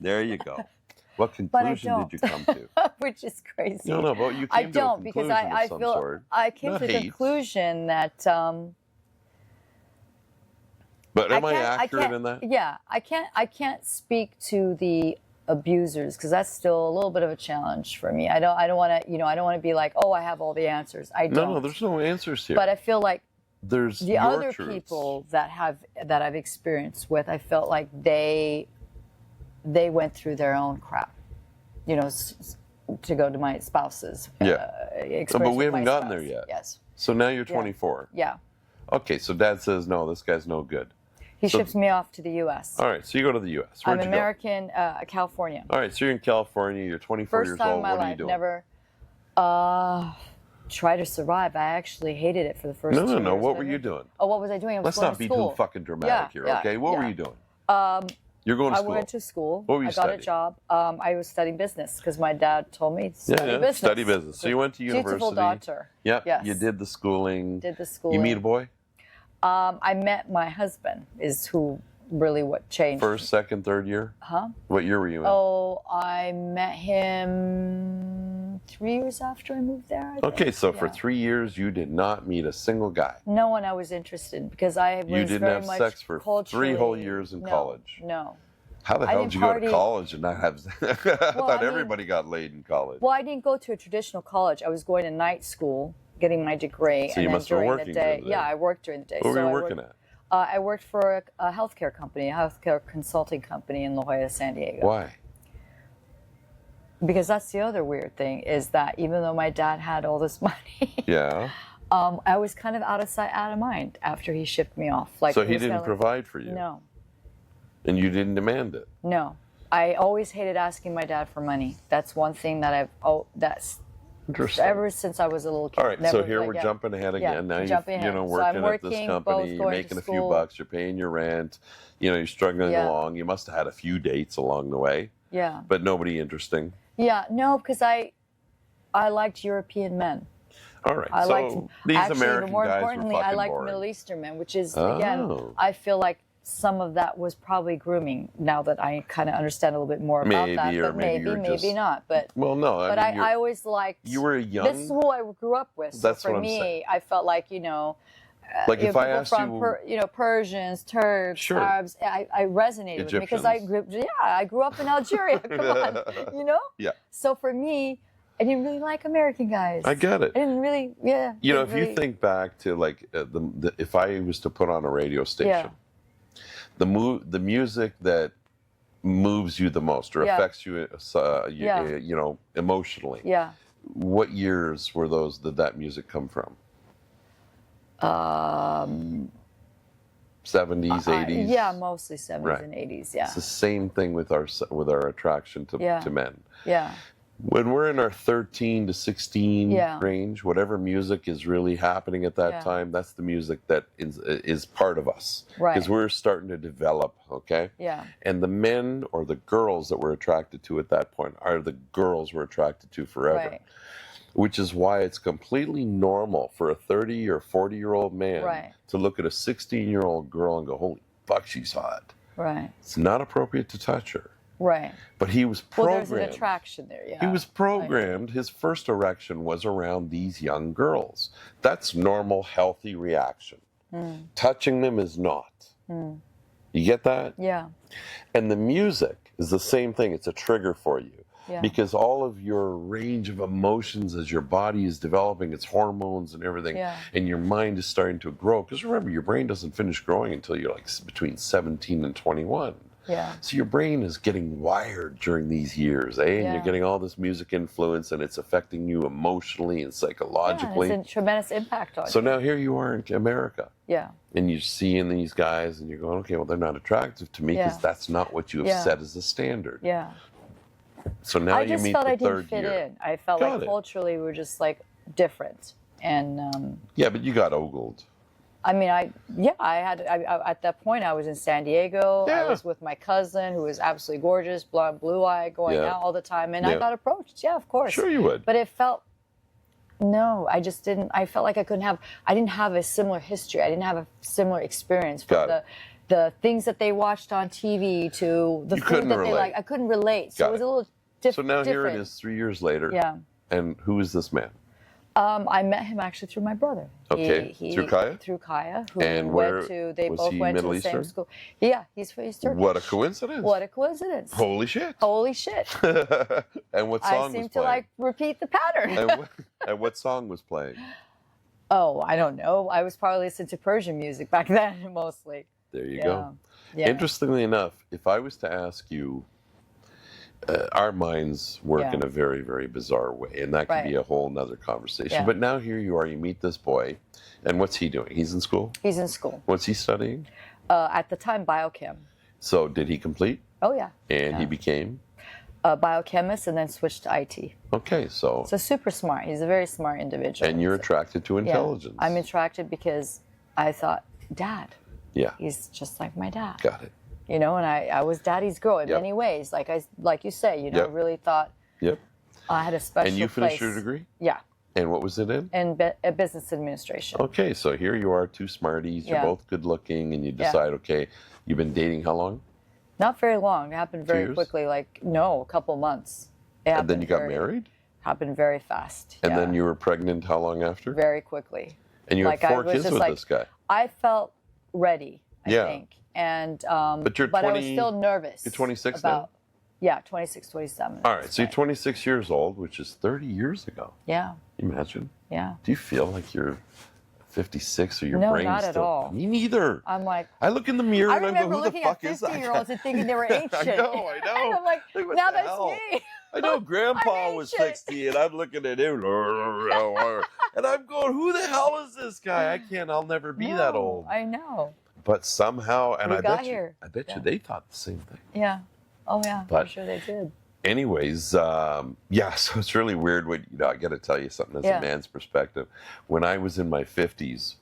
There you go. What conclusion did you come to? Which is crazy. No, but you came I to a don't, because conclusion I of some feel sort. I came Not to the hate. conclusion that But am I can't- accurate can't- in that? Yeah, I can't speak to the abusers because that's still a little bit of a challenge for me. I don't want to I don't want to be like, oh, I have all the answers. I don't. No, there's no answers here. But I feel like there's the your other truths. people that I've experienced with, I felt like they went through their own crap. To go to my spouse's experience. But we with haven't my gotten there spouse. yet. Yes. So now you're 24. Yeah. Okay, so Dad says, no, this guy's no good. He So- ships me off to the U.S. All right, so you go to the U.S. I'm Where'd you go? American, California. All right, so you're in California. You're 24 First years time old. in my What are you life, doing? never try to survive. I actually hated it for the first 2 years. No. What of were it. you doing? Oh, what was I doing? I was Let's going not to be school. too fucking dramatic here, okay? What were you doing? You're going to I school. went to school. What were you I got studying? a job. I was studying business because my dad told me to study business. Study business. So you went to university. Dutiful daughter. Yeah, Yes. you did the schooling. Did the schooling. You meet a boy? I met my husband. Is who really what changed. First, second, third year? Huh? What year were you in? Oh, I met him 3 years after I moved there. I think. Okay, so for Yeah. 3 years, you did not meet a single guy. No one I was interested in because I was You didn't very have much sex for 3 culturally- whole years in No, college. No. How the I hell didn't did you go to party- college and not have... I thought I mean- everybody got laid in college. Well, I didn't go to a traditional college. I was going to night school, getting my degree, So and you then must have been during working the day. during the day. Yeah, I worked during the day. What were So you I working worked, at? I worked for a healthcare company, a healthcare consulting company in La Jolla, San Diego. Why? Because that's the other weird thing is that even though my dad had all this money, Yeah. I was kind of out of sight, out of mind after he shipped me off. Like So it he was kinda didn't like- provide for you? No, And you didn't demand it? no. I always hated asking my dad for money. That's one thing that that's Interesting. ever since I was a little kid. All right, Never, so here like, we're yeah. jumping ahead Yeah, again. Now jumping you're ahead. So working I'm at this working, company, both you're going to making a few school. bucks, you're paying your rent, you're struggling Yeah. along. You must have had a few dates along the way, Yeah. but nobody interesting. Yeah, no, because I liked European men. All right, I so liked these actually, American but more guys importantly, were I fucking liked boring. Middle Eastern men, which is Oh. again, I feel like some of that was probably grooming. Now that I kind of understand a little bit more about Maybe, that, or but maybe you're maybe just- not. But Well, no, but I mean, I always liked. you were a young... This is who I grew up with. So That's for what I'm me, saying. I felt like Like if I people asked from you... Persians, Turks, Sure. Arabs, I resonated with them because I grew up in Algeria. Come on, Yeah. So for me, I didn't really like American guys. I get it. I didn't really, yeah. You know, if didn't you really- think back to like if I was to put on a radio station, the music that moves you the most or Yeah. affects you, Yeah. emotionally. Yeah. What years were those? Did that music come from? 70s, 80s. Yeah, mostly 70s Right. and 80s. Yeah. It's the same thing with our attraction to men. Yeah. When we're in our 13 to 16 Yeah. range, whatever music is really happening at that Yeah. time, that's the music that is part of us. Right. Because we're starting to develop, okay? Yeah. And the men or the girls that we're attracted to at that point are the girls we're attracted to forever. Right. Which is why it's completely normal for a 30 or 40-year-old man Right. to look at a 16-year-old girl and go, holy fuck, she's hot. Right. It's not appropriate to touch her. Right. But he was Well, programmed. there's an attraction there. Yeah. He was programmed. His first erection was around these young girls. That's normal, healthy reaction. Touching them is not. You get that? Yeah. And the music is the same thing. It's a trigger for you. Yeah. Because all of your range of emotions as your body is developing its hormones and everything, Yeah. and your mind is starting to grow. Because remember, your brain doesn't finish growing until you're like between 17 and 21. Yeah. So your brain is getting wired during these years, eh? And Yeah. you're getting all this music influence, and it's affecting you emotionally and psychologically. Yeah, it's a tremendous impact on So you. now here you are in America. Yeah. And you're seeing these guys, and you're going, okay, well, they're not attractive to me because Yeah. that's not what you have Yeah. set as a standard. Yeah. So now I you just meet felt the I didn't third fit year. in. I felt Got like it. culturally we were just like different. And Yeah, but you got ogled. I mean, I at that point I was in San Diego. Yeah. I was with my cousin who was absolutely gorgeous, blonde, blue-eyed, going Yeah. out all the time. And I Yeah. got approached. Yeah, of course. Sure you would. But it felt, no, I just didn't. I felt like I didn't have a similar history. I didn't have a similar experience Got from it. the things that they watched on TV to the You food couldn't that they relate. liked. I couldn't relate. So Got it was it. a little different. So now here it is 3 years later. Yeah. And who is this man? I met him actually through my brother. Okay. Through Kaya? Through Kaya, who And where- they was both he went to Middle the same Eastern? school. Yeah, he's Turkish. What a coincidence. What a coincidence. Holy shit. Holy shit. And what I song seem was to playing? like repeat the pattern. And what song was playing? Oh, I don't know. I was probably listening to Persian music back then mostly. There you Yeah. go. Yeah. Interestingly enough, if I was to ask you, our minds work Yeah. in a very, very bizarre way, and that could Right. be a whole nother conversation. Yeah. But now here you are, you meet this boy, and what's he doing? He's in school? He's in school. What's he studying? At the time, biochem. So did he complete? Oh, yeah. And he became? A biochemist and then switched to IT. Okay, so Super smart. He's a very smart individual. and you're attracted to Yeah. intelligence. I'm attracted because I thought, Dad, Yeah, he's just like my dad. got it. You know, and I was daddy's girl in Yep. many ways. Like you say, you know, Yep. really thought Yep. I had a special And you finished place. your degree? Yeah, And what was it in? in business administration. Okay, so here you are, two smarties. You're Yeah. both good looking, and you Yeah. decide, okay, you've been dating how long? Not very long. It happened very years? quickly. Like, no, a couple months. It And then happened you got very- married? Happened very fast. And yeah. then you were pregnant how long after? Very quickly. And you had like, I 4 was kids just with like- this guy. I felt ready, I Yeah. think. And But you're I 20 was still nervous. you're 26 about, now? Yeah, 26, 27. All right, so you're 26 years old, which is 30 years ago. Yeah, Imagine. yeah. Do you feel like you're 56 or your No, brain's not at still... all. Me neither. I'm like, I look in the mirror I and I go, remember who the looking fuck at is that 50-year-olds guy? and thinking they were ancient. I know. And I'm like, Like, what now the that's hell? me. I know Grandpa I'm was ancient. 60 and I'm looking at him and I'm going, who the hell is this guy? I'll never be that No, old. I know. But somehow, and We I got bet here. you Yeah. they thought the same thing. Yeah. Oh, yeah. I'm But- sure they did. Anyways, yeah, so it's really weird when, I got to tell you something as Yeah. a man's perspective. When I was in my 50s,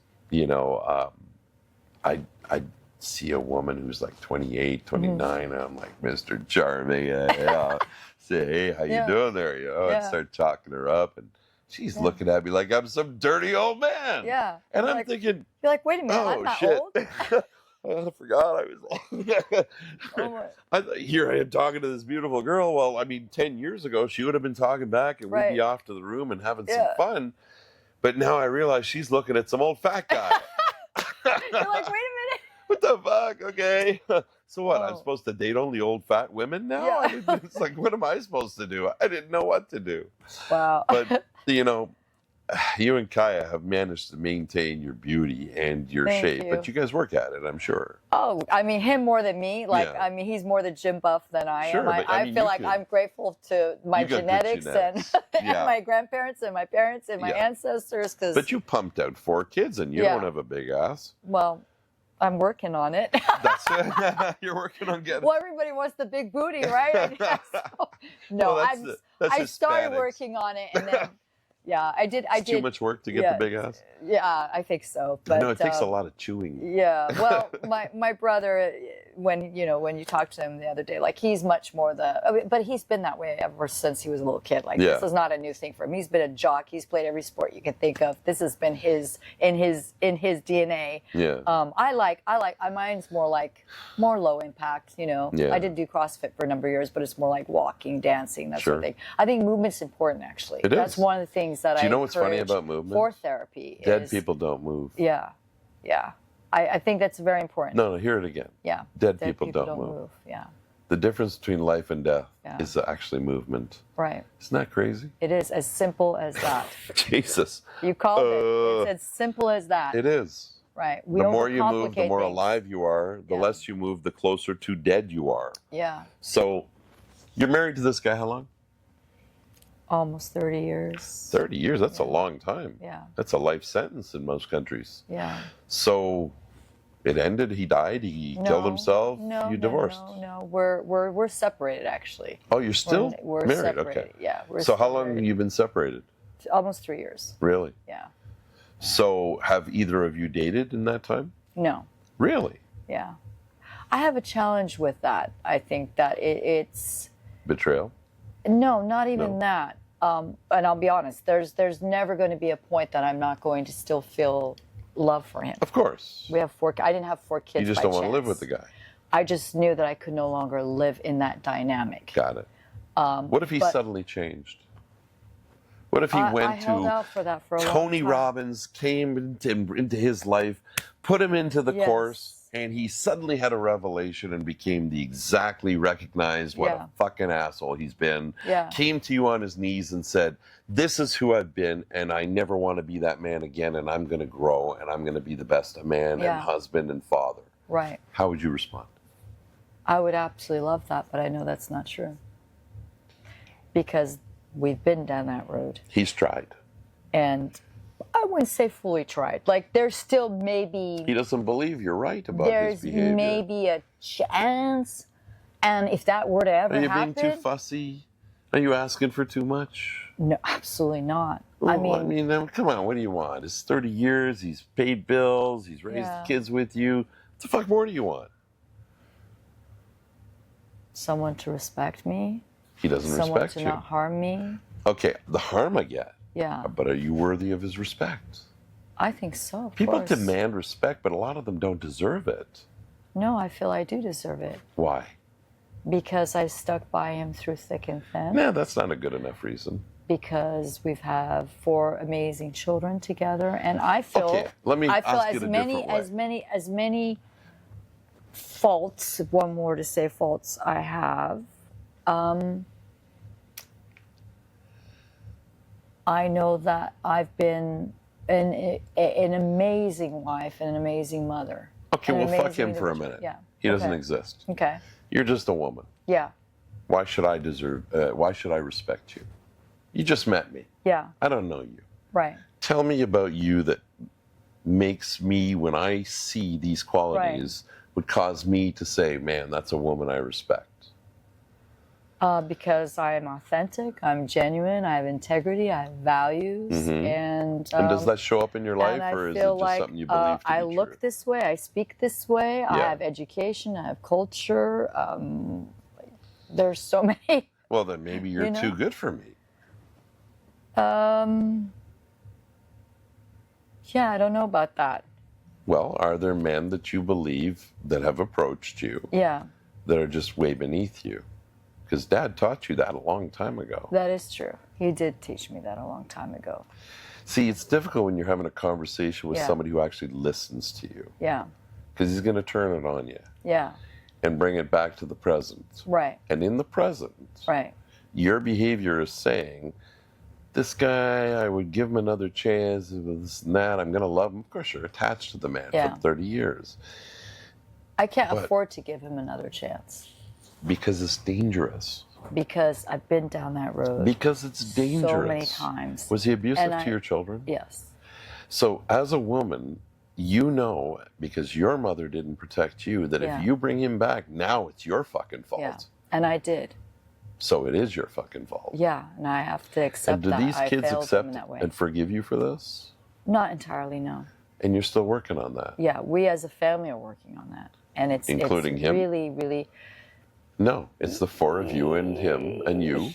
I'd see a woman who's like 28, 29, and I'm like, Mr. Charming, say, hey, how Yeah. you doing there? I'd Yeah. start talking her up, and she's Yeah. looking at me like I'm some dirty old man. Yeah. And You're I'm like, thinking, you're like, wait a minute, I'm oh, not shit. old. I forgot I was Oh, here I am talking to this beautiful girl. Well, I mean, 10 years ago, she would have been talking back and we'd Right. be off to the room and having some Yeah. fun. But now I realize she's looking at some old fat guy. You're like, wait a minute. What the fuck? Okay. So what? I'm Oh. supposed to date only old fat women now? Yeah. I mean, it's like, what am I supposed to do? I didn't know what to do. Wow. But, you and Kaya have managed to maintain your beauty and your Thank shape. you. But you guys work at it, I'm sure. Oh, I mean, him more than me. Like, Yeah. I mean, he's more the gym buff than I Sure, am. but, I I mean, feel you like could- I'm grateful to my You got good genetics, genetics. and Yeah. my grandparents and my parents and my Yeah. ancestors. Because, But you pumped out 4 kids and you Yeah. don't have a big ass. well, I'm working on it. That's it. You're working on getting. Well, everybody wants the big booty, right? I guess so. No, Well, that's I started Hispanics. working on it, and then yeah, I did. It's too much work to get yeah. the big ass. Yeah, I think so. But I know it takes a lot of chewing. Yeah, well, my brother, when you talk to him the other day, like he's much more but he's been that way ever since he was a little kid. Like Yeah. this is not a new thing for him. He's been a jock. He's played every sport you can think of. This has been in his DNA. Yeah. Mine's more low impact. Yeah. I did do CrossFit for a number of years, but it's more like walking, dancing, that sort of Sure. thing. I think movement's important, actually. That's is. one of the things that Do you I know what's funny encourage about movement? for therapy. Dead is- people don't move. Yeah, yeah. I think that's very important. No, hear it again. Yeah. Dead people don't move. Yeah. The difference between life and death Yeah. is actually movement. Right. Isn't that crazy? It is as simple as that. Jesus. You called it. It's as simple as that. It is. Right. We The more you move, the overcomplicate more things. alive you are. The Yeah. less you move, the closer to dead you are. Yeah. So you're married to this guy how long? Almost 30 years. 30 years, that's a long time. Yeah. That's a life sentence in most countries. Yeah. So it ended, he died, he killed himself, you divorced. No. We're separated, actually. Oh, you're still We're married? separated. Okay. Yeah. We're So how separated. long have you been separated? Almost 3 years. Really? Yeah. So have either of you dated in that time? No. Really? Yeah. I have a challenge with that. I think that it's... Betrayal? No, not even No. that. And I'll be honest, there's never going to be a point that I'm not going to still feel love for him. Of course. We have I didn't have 4 kids. You just by don't want to live chance. with the guy. I just knew that I could no longer live in that dynamic. Got it. What if he suddenly changed? What if he I went held to out for that for a long Tony time. Robbins, came into his life, put him into the Yes. course, and he suddenly had a revelation and became the exactly recognized what Yeah. a fucking asshole he's been. Yeah. Came to you on his knees and said, "This is who I've been, and I never want to be that man again, and I'm going to grow, and I'm going to be the best man Yeah. and husband and father." Right. How would you respond? I would absolutely love that, but I know that's not true. Because we've been down that road. He's tried. And I wouldn't say fully tried. Like, there's still maybe... He doesn't believe you're right about his There's behavior. maybe a chance. And if that were to ever Are you happen... being too fussy? Are you asking for too much? No, absolutely not. Come on, what do you want? It's 30 years, he's paid bills, he's raised Yeah. kids with you. What the fuck more do you want? someone to respect me. He doesn't someone respect to you. not harm me. Okay, the harm I get. Yeah. But are you worthy of his respect? I think so. Of People course. demand respect, but a lot of them don't deserve it. No, I feel I do deserve it Why? because I stuck by him through thick and thin. Nah, that's not a good enough reason. Because we've had 4 amazing children together, and I feel Okay, let me I feel ask as it a many different way. as many faults, if one more to say faults, I have. I know that I've been an amazing wife and an amazing mother. Okay, an well, fuck amazing him for a individual. minute. Yeah. He doesn't Okay. exist. Okay. You're just a woman. Yeah. Why should I why should I respect you? You just met me. Yeah. I don't know you. Right. Tell me about you that makes me, when I see these qualities, would cause me to say, man, that's a woman I respect. Because I am authentic, I'm genuine, I have integrity, I have values, And does that show up in your life, and I or is it feel just like something you believe to be I true? look this way, I speak this way, I Yeah. have education, I have culture. There's so many. Well, then maybe you're You know? too good for me. Yeah, I don't know about that. Well, are there men that you believe that have approached you Yeah, that are just way beneath you? Because Dad taught you that a long time ago. that is true. He did teach me that a long time ago. See, it's difficult when you're having a conversation with Yeah. somebody who actually listens to you, Yeah, because he's going to turn it on you yeah, and bring it back to the present. right, And in the present, right. your behavior is saying, this guy, I would give him another chance, this and that, I'm going to love him. Of course, you're attached to the man Yeah. for 30 years. I can't But- afford to give him another chance Because it's dangerous. because I've been down that road Because it's dangerous. so many times. Was he abusive And to your children? Yes. So as a woman, you know, because your mother didn't protect you, that Yeah. if you bring him back, now it's your fucking fault. Yeah, and I did. So it is your fucking fault. Yeah, and I have to accept And do that. these I kids failed accept them in that way. and forgive you for this? Not entirely, no. And you're still working on that? Yeah, we as a family are working on that, and Including it's him? really, really. No, it's the 4 of you and him and you.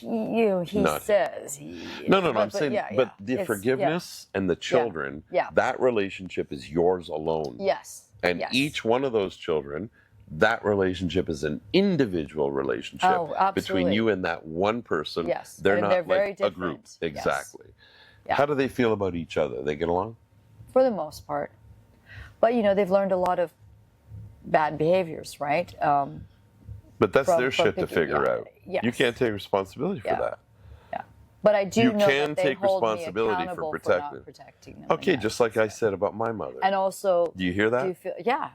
He Not- says. No, I'm saying, yeah, but yeah. the It's- forgiveness and the children, Yeah. that relationship is yours alone. Yes. And yes. each one of those children, that relationship is an individual relationship Oh, absolutely. between you and that one person. Yes, They're and not they're very like a group. different. Yes. Exactly. Yeah. How do they feel about each other? They get along? For the most part, but they've learned a lot of bad behaviors, right? But that's From- their from shit to picking- figure yeah, out. yes. You can't take responsibility for Yeah. that. Yeah. But I do You know can that they take hold me responsibility for accountable for protecting. not protecting them. Okay, in that just like I aspect. said about my mother. And also, Do you hear that? do you feel, yeah.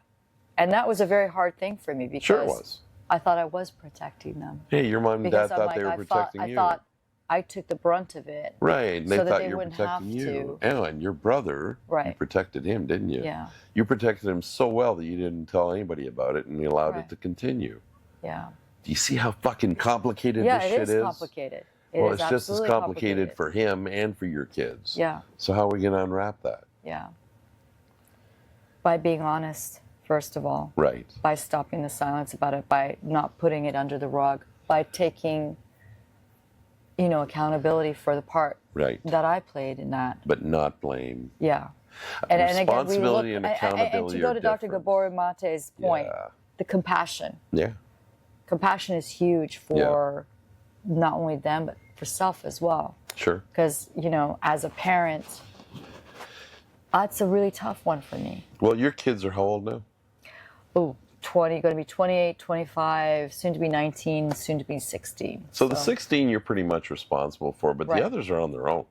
And that was a very hard thing for me because Sure it was. I thought I was protecting them. Hey, your mom and Because dad I'm thought like, they were I protecting you. thought I took the brunt of it. Right, and they so that thought they you were wouldn't protecting have you. to. Oh, and your brother, you Right. protected him, didn't you? Yeah. You protected him so well that you didn't tell anybody about it and you allowed Right. it to continue. Yeah. Do you see how fucking complicated Yeah, this shit it is complicated. Well, is it's just as absolutely complicated for him and for your kids. Yeah. So how are we going to unwrap that? Yeah. By being honest, first of all. Right. By stopping the silence about it, by not putting it under the rug, by taking, accountability for the part Right. that I played in that. But not blame. Yeah. And again, Responsibility and accountability and to go to Dr. Gabor Mate's point, the compassion. Yeah. Compassion is huge for not only them, but for self as well. Sure. Because, as a parent, that's a really tough one for me. Well, your kids are how old now? Oh, going to be 28, 25, soon to be 19, soon to be 16. So the 16 you're pretty much responsible for, but Right. the others are on their own.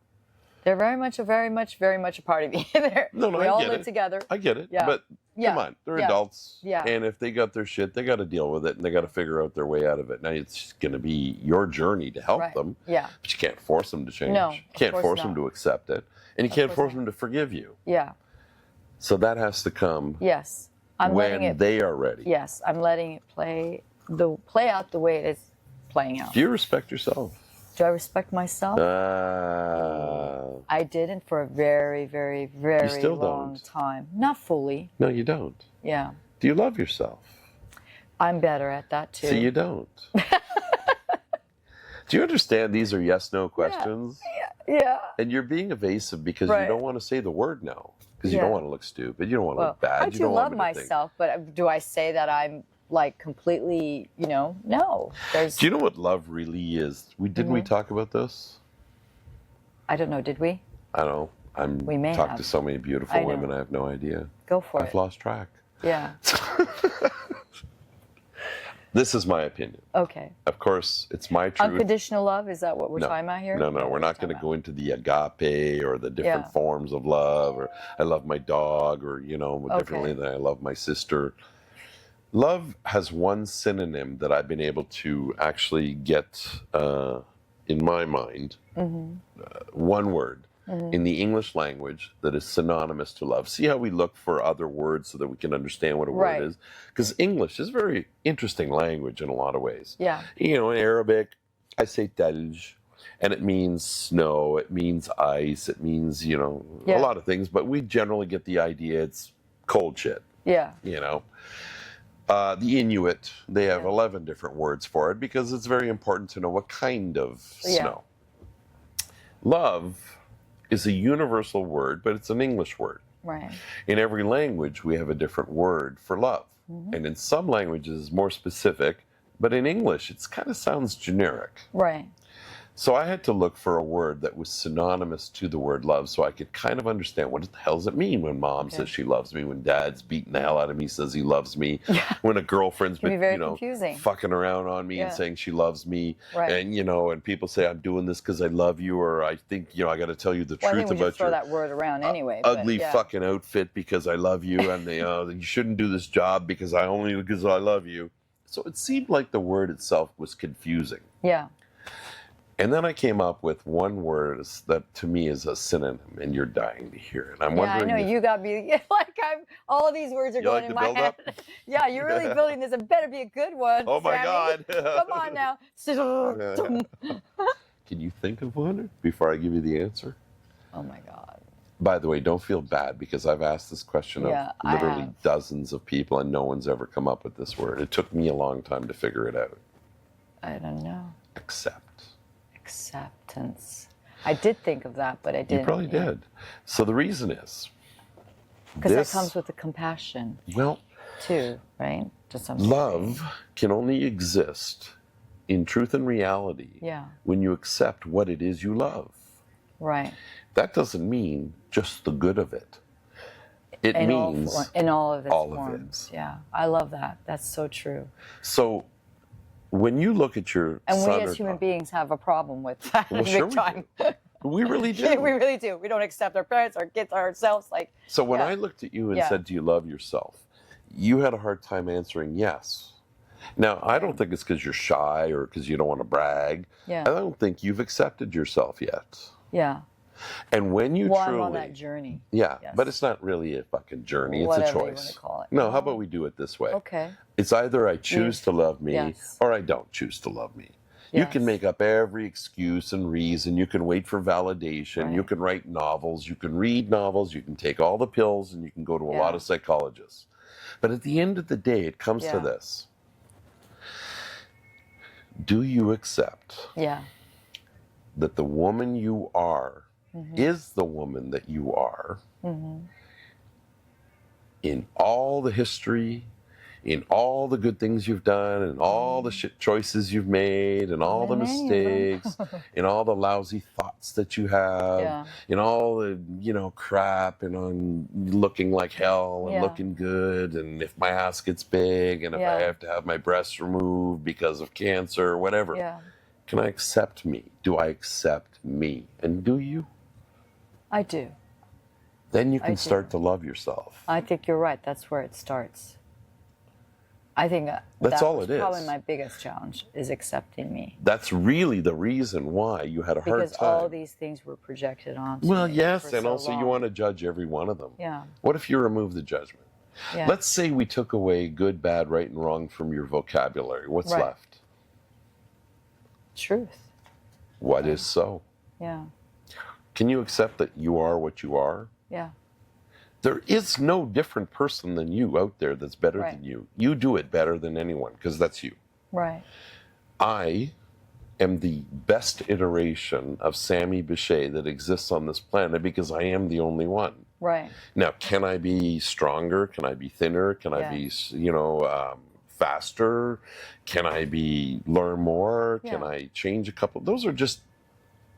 They're very much a part of me. No, we I all get live it. together. I get it. Yeah. But Yeah. come on, they're Yeah. adults. Yeah. And if they got their shit, they got to deal with it and they got to figure out their way out of it. Now it's going to be your journey to help Right. them. Yeah. But you can't force them to change. No, You can't of course force them not. to accept it. And you can't course force not. them to forgive you. Yeah. So that has to come Yes. I'm letting when it. they are ready. Yes, I'm letting it play out the way it is playing out. Do you respect yourself? Do I respect myself? I didn't for a very, very, very still long don't. time. Not fully. No, you don't. Yeah. Do you love yourself? I'm better at that too. See, you don't. Do you understand these are yes/no questions? Yeah. And you're being evasive because Right. you don't want to say the word no. Because you don't Yeah. want to look stupid. You don't want to Well, look bad. I you do don't love want me to think. myself, but do I say that I'm like completely, no. There's. Do you know what love really is? Didn't we talk about this? I don't know. Did we? I don't know. We may talked have. to so many beautiful I know. women. I have no idea. Go for I've it. lost track. Yeah. This is my opinion. Okay. Of course, it's my truth. Unconditional love, is that what we're talking about here? No, we're not going to go into the agape or the different Yeah. forms of love, or I love my dog, or, differently than I love my sister. Love has one synonym that I've been able to actually get in my mind, one word in the English language that is synonymous to love. See how we look for other words so that we can understand what a Right. word is? Because English is a very interesting language in a lot of ways. Yeah. In Arabic, I say thalj, and it means snow, it means ice, it means, a lot of things, but we generally get the idea it's cold shit, Yeah. The Inuit, they have 11 different words for it because it's very important to know what kind of snow. Love is a universal word, but it's an English word. Right. In every language, we have a different word for love. And in some languages, it's more specific, but in English, it kind of sounds generic. Right. So I had to look for a word that was synonymous to the word love so I could kind of understand what the hell does it mean when mom says she loves me, when dad's beating the hell out of me, says he loves me, when a girlfriend's Can be been, very confusing. fucking around on me and saying she loves me. Right. And, and people say I'm doing this because I love you, or I think, I got to tell you the Well, I truth think we about just throw your that word around anyway. but ugly yeah. fucking outfit because I love you, and you shouldn't do this job because I love you. So it seemed like the word itself was confusing. Yeah. And then I came up with one word that to me is a synonym, and you're dying to hear it. I'm wondering. I know you got me like all of these words are going like in the my build-up? head. Yeah, you're really building this. It better be a good one. Oh my Sammy. God. Come on now. Can you think of one before I give you the answer? Oh my God. By the way, don't feel bad because I've asked this question of I literally have. dozens of people, and no one's ever come up with this word. It took me a long time to figure it out. I don't know. Accept. Acceptance. I did think of that, but I didn't. You probably did. So the reason is Because that comes with the compassion well, too, right? To some love can only exist in truth and reality when you accept what it is you love. Right. That doesn't mean just the good of it. It means in all of its all of forms. it. Yeah, I love that. That's so true. So when you look at your And we son as or human daughter, beings have a problem with that well, big sure we time. do. We really do. We really do. We don't accept our parents, our kids, ourselves. Like, So when yeah. I looked at you and Yeah. said, do you love yourself? You had a hard time answering yes. Now, I don't think it's because you're shy or because you don't want to brag. Yeah. I don't think you've accepted yourself yet. Yeah. And when you Well, truly... I'm on that journey. Yeah, Yes. but it's not really a fucking journey. Whatever it's a you choice. want to call it. No, No. how about we do it this way? Okay. It's either I choose to love me Yes. or I don't choose to love me. You can Yes. make up every excuse and reason. You can wait for validation. Right. You can write novels. You can read novels. You can take all the pills and you can go to a lot of psychologists. But at the end of the day, it comes to this. Do you accept that the woman you are is the woman that you are in all the history, in all the good things you've done, and all the shit choices you've made, and all the mistakes, and all the lousy thoughts that you have, and all the, crap, and on looking like hell, and looking good, and if my ass gets big, and if I have to have my breasts removed because of cancer, or whatever. Can I accept me? Do I accept me? And do you? I do. Then you can start to love yourself. I think you're right. That's where it starts. I think that's all it is. Probably my biggest challenge is accepting me. That's really the reason why you had a hard time. Because all these things were projected onto Well, me yes, for and so also long. you want to judge every one of them. Yeah. What if you remove the judgment? Yeah. Let's say we took away good, bad, right, and wrong from your vocabulary. What's left? Truth. What is so? Yeah. Can you accept that you are what you are? Yeah. There is no different person than you out there that's better than you. You do it better than anyone because that's you. Right. I am the best iteration of Sammy Bichet that exists on this planet because I am the only one. Right. Now, can I be stronger? Can I be thinner? Can I be, faster? Can I learn more? Can I change a couple? Those are just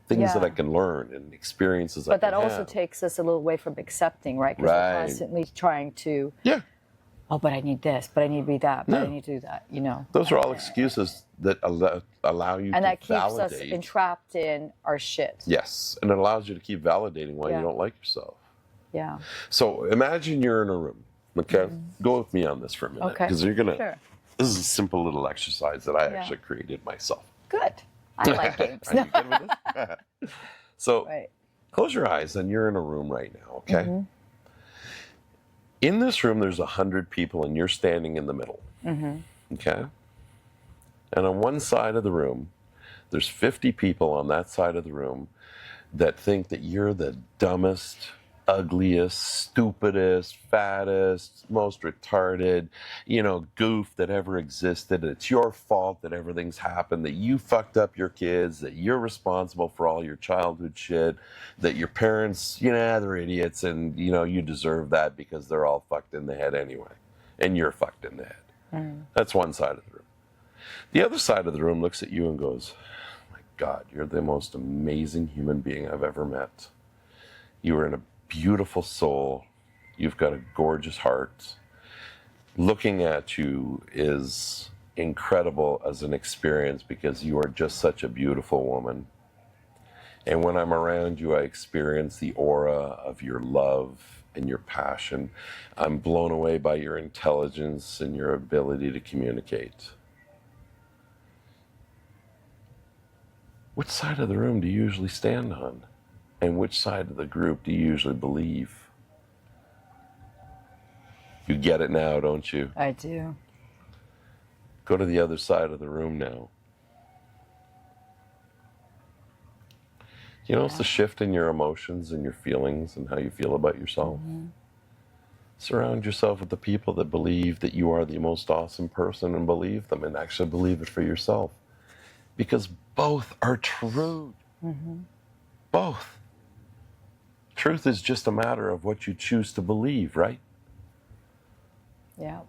things that I can learn and experiences I can have. But that also takes us a little away from accepting, right? Because we're constantly trying to, oh, but I need this, but I need to be that, but I need to do that, Those are all excuses that allow you to validate. And that keeps us entrapped in our shit. Yes, and it allows you to keep validating why you don't like yourself. Yeah. So imagine you're in a room, okay? Go with me on this for a minute. Okay. Because you're going to, this is a simple little exercise that I actually created myself. Good. I like games. Are you good with this? So close your eyes and you're in a room right now, okay? In this room, there's 100 people and you're standing in the middle, okay? And on one side of the room, there's 50 people on that side of the room that think that you're the dumbest, ugliest, stupidest, fattest, most retarded, goof that ever existed. It's your fault that everything's happened, that you fucked up your kids, that you're responsible for all your childhood shit, that your parents, they're idiots and, you deserve that because they're all fucked in the head anyway. And you're fucked in the head. That's one side of the room. The other side of the room looks at you and goes, my God, you're the most amazing human being I've ever met. You are in a beautiful soul. You've got a gorgeous heart. Looking at you is incredible as an experience because you are just such a beautiful woman. And when I'm around you, I experience the aura of your love and your passion. I'm blown away by your intelligence and your ability to communicate. Which side of the room do you usually stand on? And which side of the group do you usually believe? You get it now, don't you? I do. Go to the other side of the room now. You notice the shift in your emotions and your feelings and how you feel about yourself? Surround yourself with the people that believe that you are the most awesome person and believe them and actually believe it for yourself. Because both are true. Both. Truth is just a matter of what you choose to believe, right? Yeah.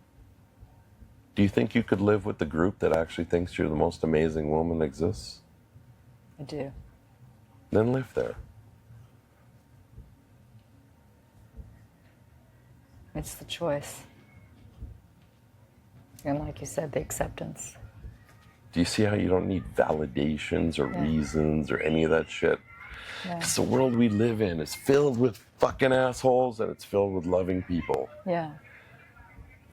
Do you think you could live with the group that actually thinks you're the most amazing woman that exists? I do. Then live there. It's the choice. And like you said, the acceptance. Do you see how you don't need validations or reasons or any of that shit? Because the world we live in is filled with fucking assholes, and it's filled with loving people. Yeah.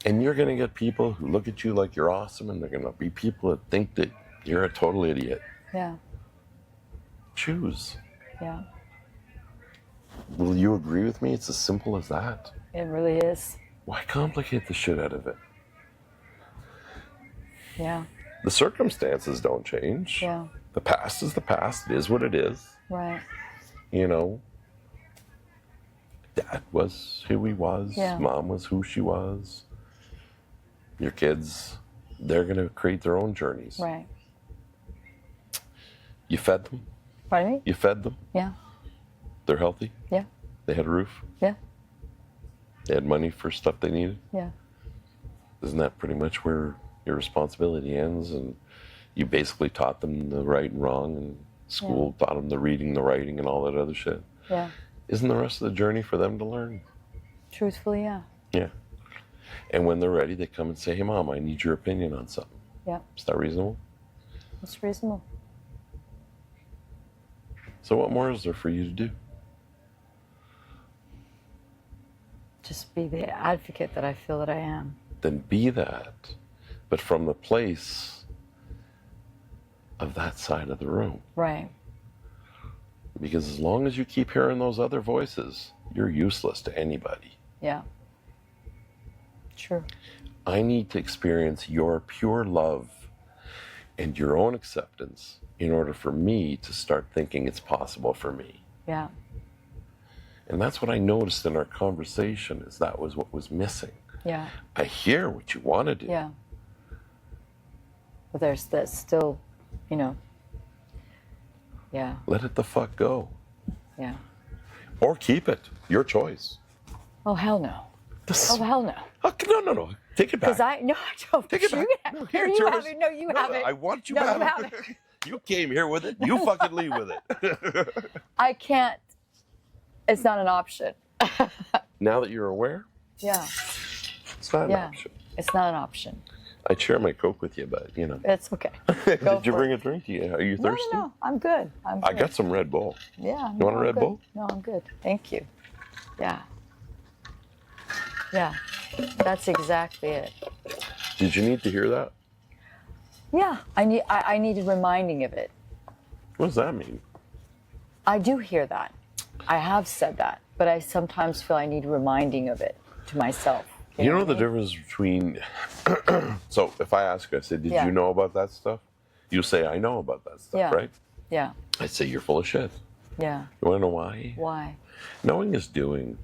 And you're going to get people who look at you like you're awesome, and they're going to be people that think that you're a total idiot. Yeah. Choose. Yeah. Will you agree with me? It's as simple as that. It really is. Why complicate the shit out of it? Yeah. The circumstances don't change. Yeah. The past is the past. It is what it is. Right. You know, Dad was who he was. Yeah. Mom was who she was. Your kids, they're going to create their own journeys. Right. You fed them. Pardon me? You fed them. Yeah. They're healthy. Yeah. They had a roof. Yeah. They had money for stuff they needed. Yeah. Isn't that pretty much where your responsibility ends? And you basically taught them the right and wrong, and school taught them the reading, the writing, and all that other shit. Yeah. Isn't the rest of the journey for them to learn? Truthfully, yeah. Yeah. And when they're ready, they come and say, hey, Mom, I need your opinion on something. Yeah. Is that reasonable? It's reasonable. So what more is there for you to do? Just be the advocate that I feel that I am. Then be that, but from the place of that side of the room. Right. Because as long as you keep hearing those other voices, you're useless to anybody. Yeah. True. I need to experience your pure love and your own acceptance in order for me to start thinking it's possible for me. Yeah. And that's what I noticed in our conversation, is that was what was missing. Yeah. I hear what you want to do. Yeah. But there's that still, you know. Yeah. Let it the fuck go. Yeah. Or keep it. Your choice. Oh, hell no. Oh, hell no. Okay, no. Take it back. Because I don't. Take it back. No, Here, it's you yours. have it. No, you have it. I want you No, to you have have it. You came here with it. You fucking leave with it. I can't. It's not an option. Now that you're aware, Yeah. it's not an option. It's not an option. I'd share my Coke with you, but you know. It's okay. Did you bring a drink? Are you thirsty? No. I'm good. I got some Red Bull. Yeah. You want a Red Bull? No, I'm good. Thank you. Yeah. Yeah. That's exactly it. Did you need to hear that? Yeah. I needed reminding of it. What does that mean? I do hear that. I have said that, but I sometimes feel I need reminding of it to myself. You know what the I mean? difference between... So if I ask you, I say, did Yeah. you know about that stuff? You say, I know about that stuff, Yeah. right? Yeah. I say, you're full of shit. Yeah. You want to know why? Why? Knowing is doing.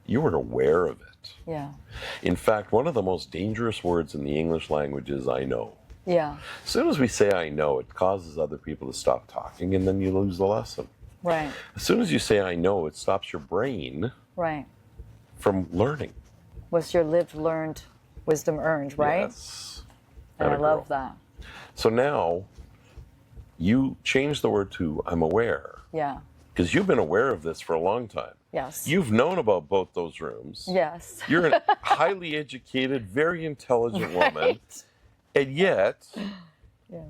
You were aware of it. Yeah. In fact, one of the most dangerous words in the English language is I know. Yeah. As soon as we say I know, it causes other people to stop talking, and then you lose the lesson. Right. As soon as you say I know, it stops your brain Right. from learning. Was your lived, learned, wisdom earned, right? Yes. And I Atta love girl. that. So now you change the word to I'm aware, Yeah. because you've been aware of this for a long time. Yes. You've known about both those rooms. Yes. You're a highly educated, very intelligent woman. Right. And yet, Yeah.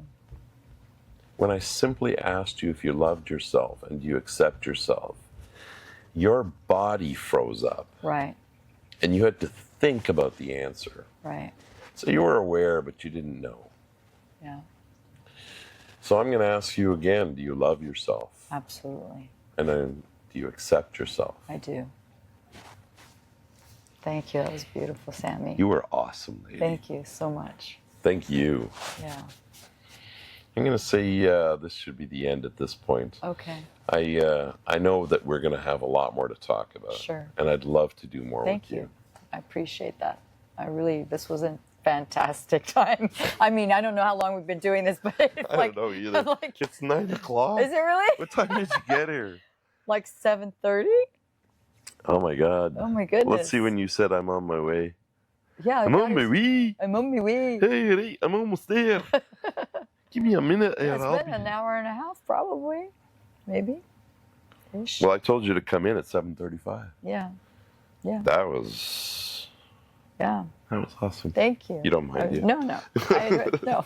when I simply asked you if you loved yourself and you accept yourself, your body froze up Right. and you had to think about the answer. Right. So you were aware, but you didn't know. Yeah. So I'm going to ask you again, do you love yourself? Absolutely. And then do you accept yourself? I do. Thank you. That was beautiful, Sammy. You were awesome, lady. Thank you so much. Thank you. Yeah. I'm going to say this should be the end at this point. Okay. I know that we're going to have a lot more to talk about. Sure. And I'd love to do more Thank with you. I appreciate that. This was a fantastic time. I mean, I don't know how long we've been doing this, but it's I don't know either. Like, It's 9 o'clock. is it really? What time did you get here? Like 7:30? Oh my God. Oh my goodness. Let's see when you said I'm on my way. Yeah. I'm on my way. I'm on my way. Hey, right, I'm almost there. Give me a minute. Yeah, and I'll it's been be... an hour and a half, probably. Maybe. Ish. Well, I told you to come in at 7:35. Yeah. Yeah. That was Yeah. awesome. Thank you. You don't mind, do you? No. No.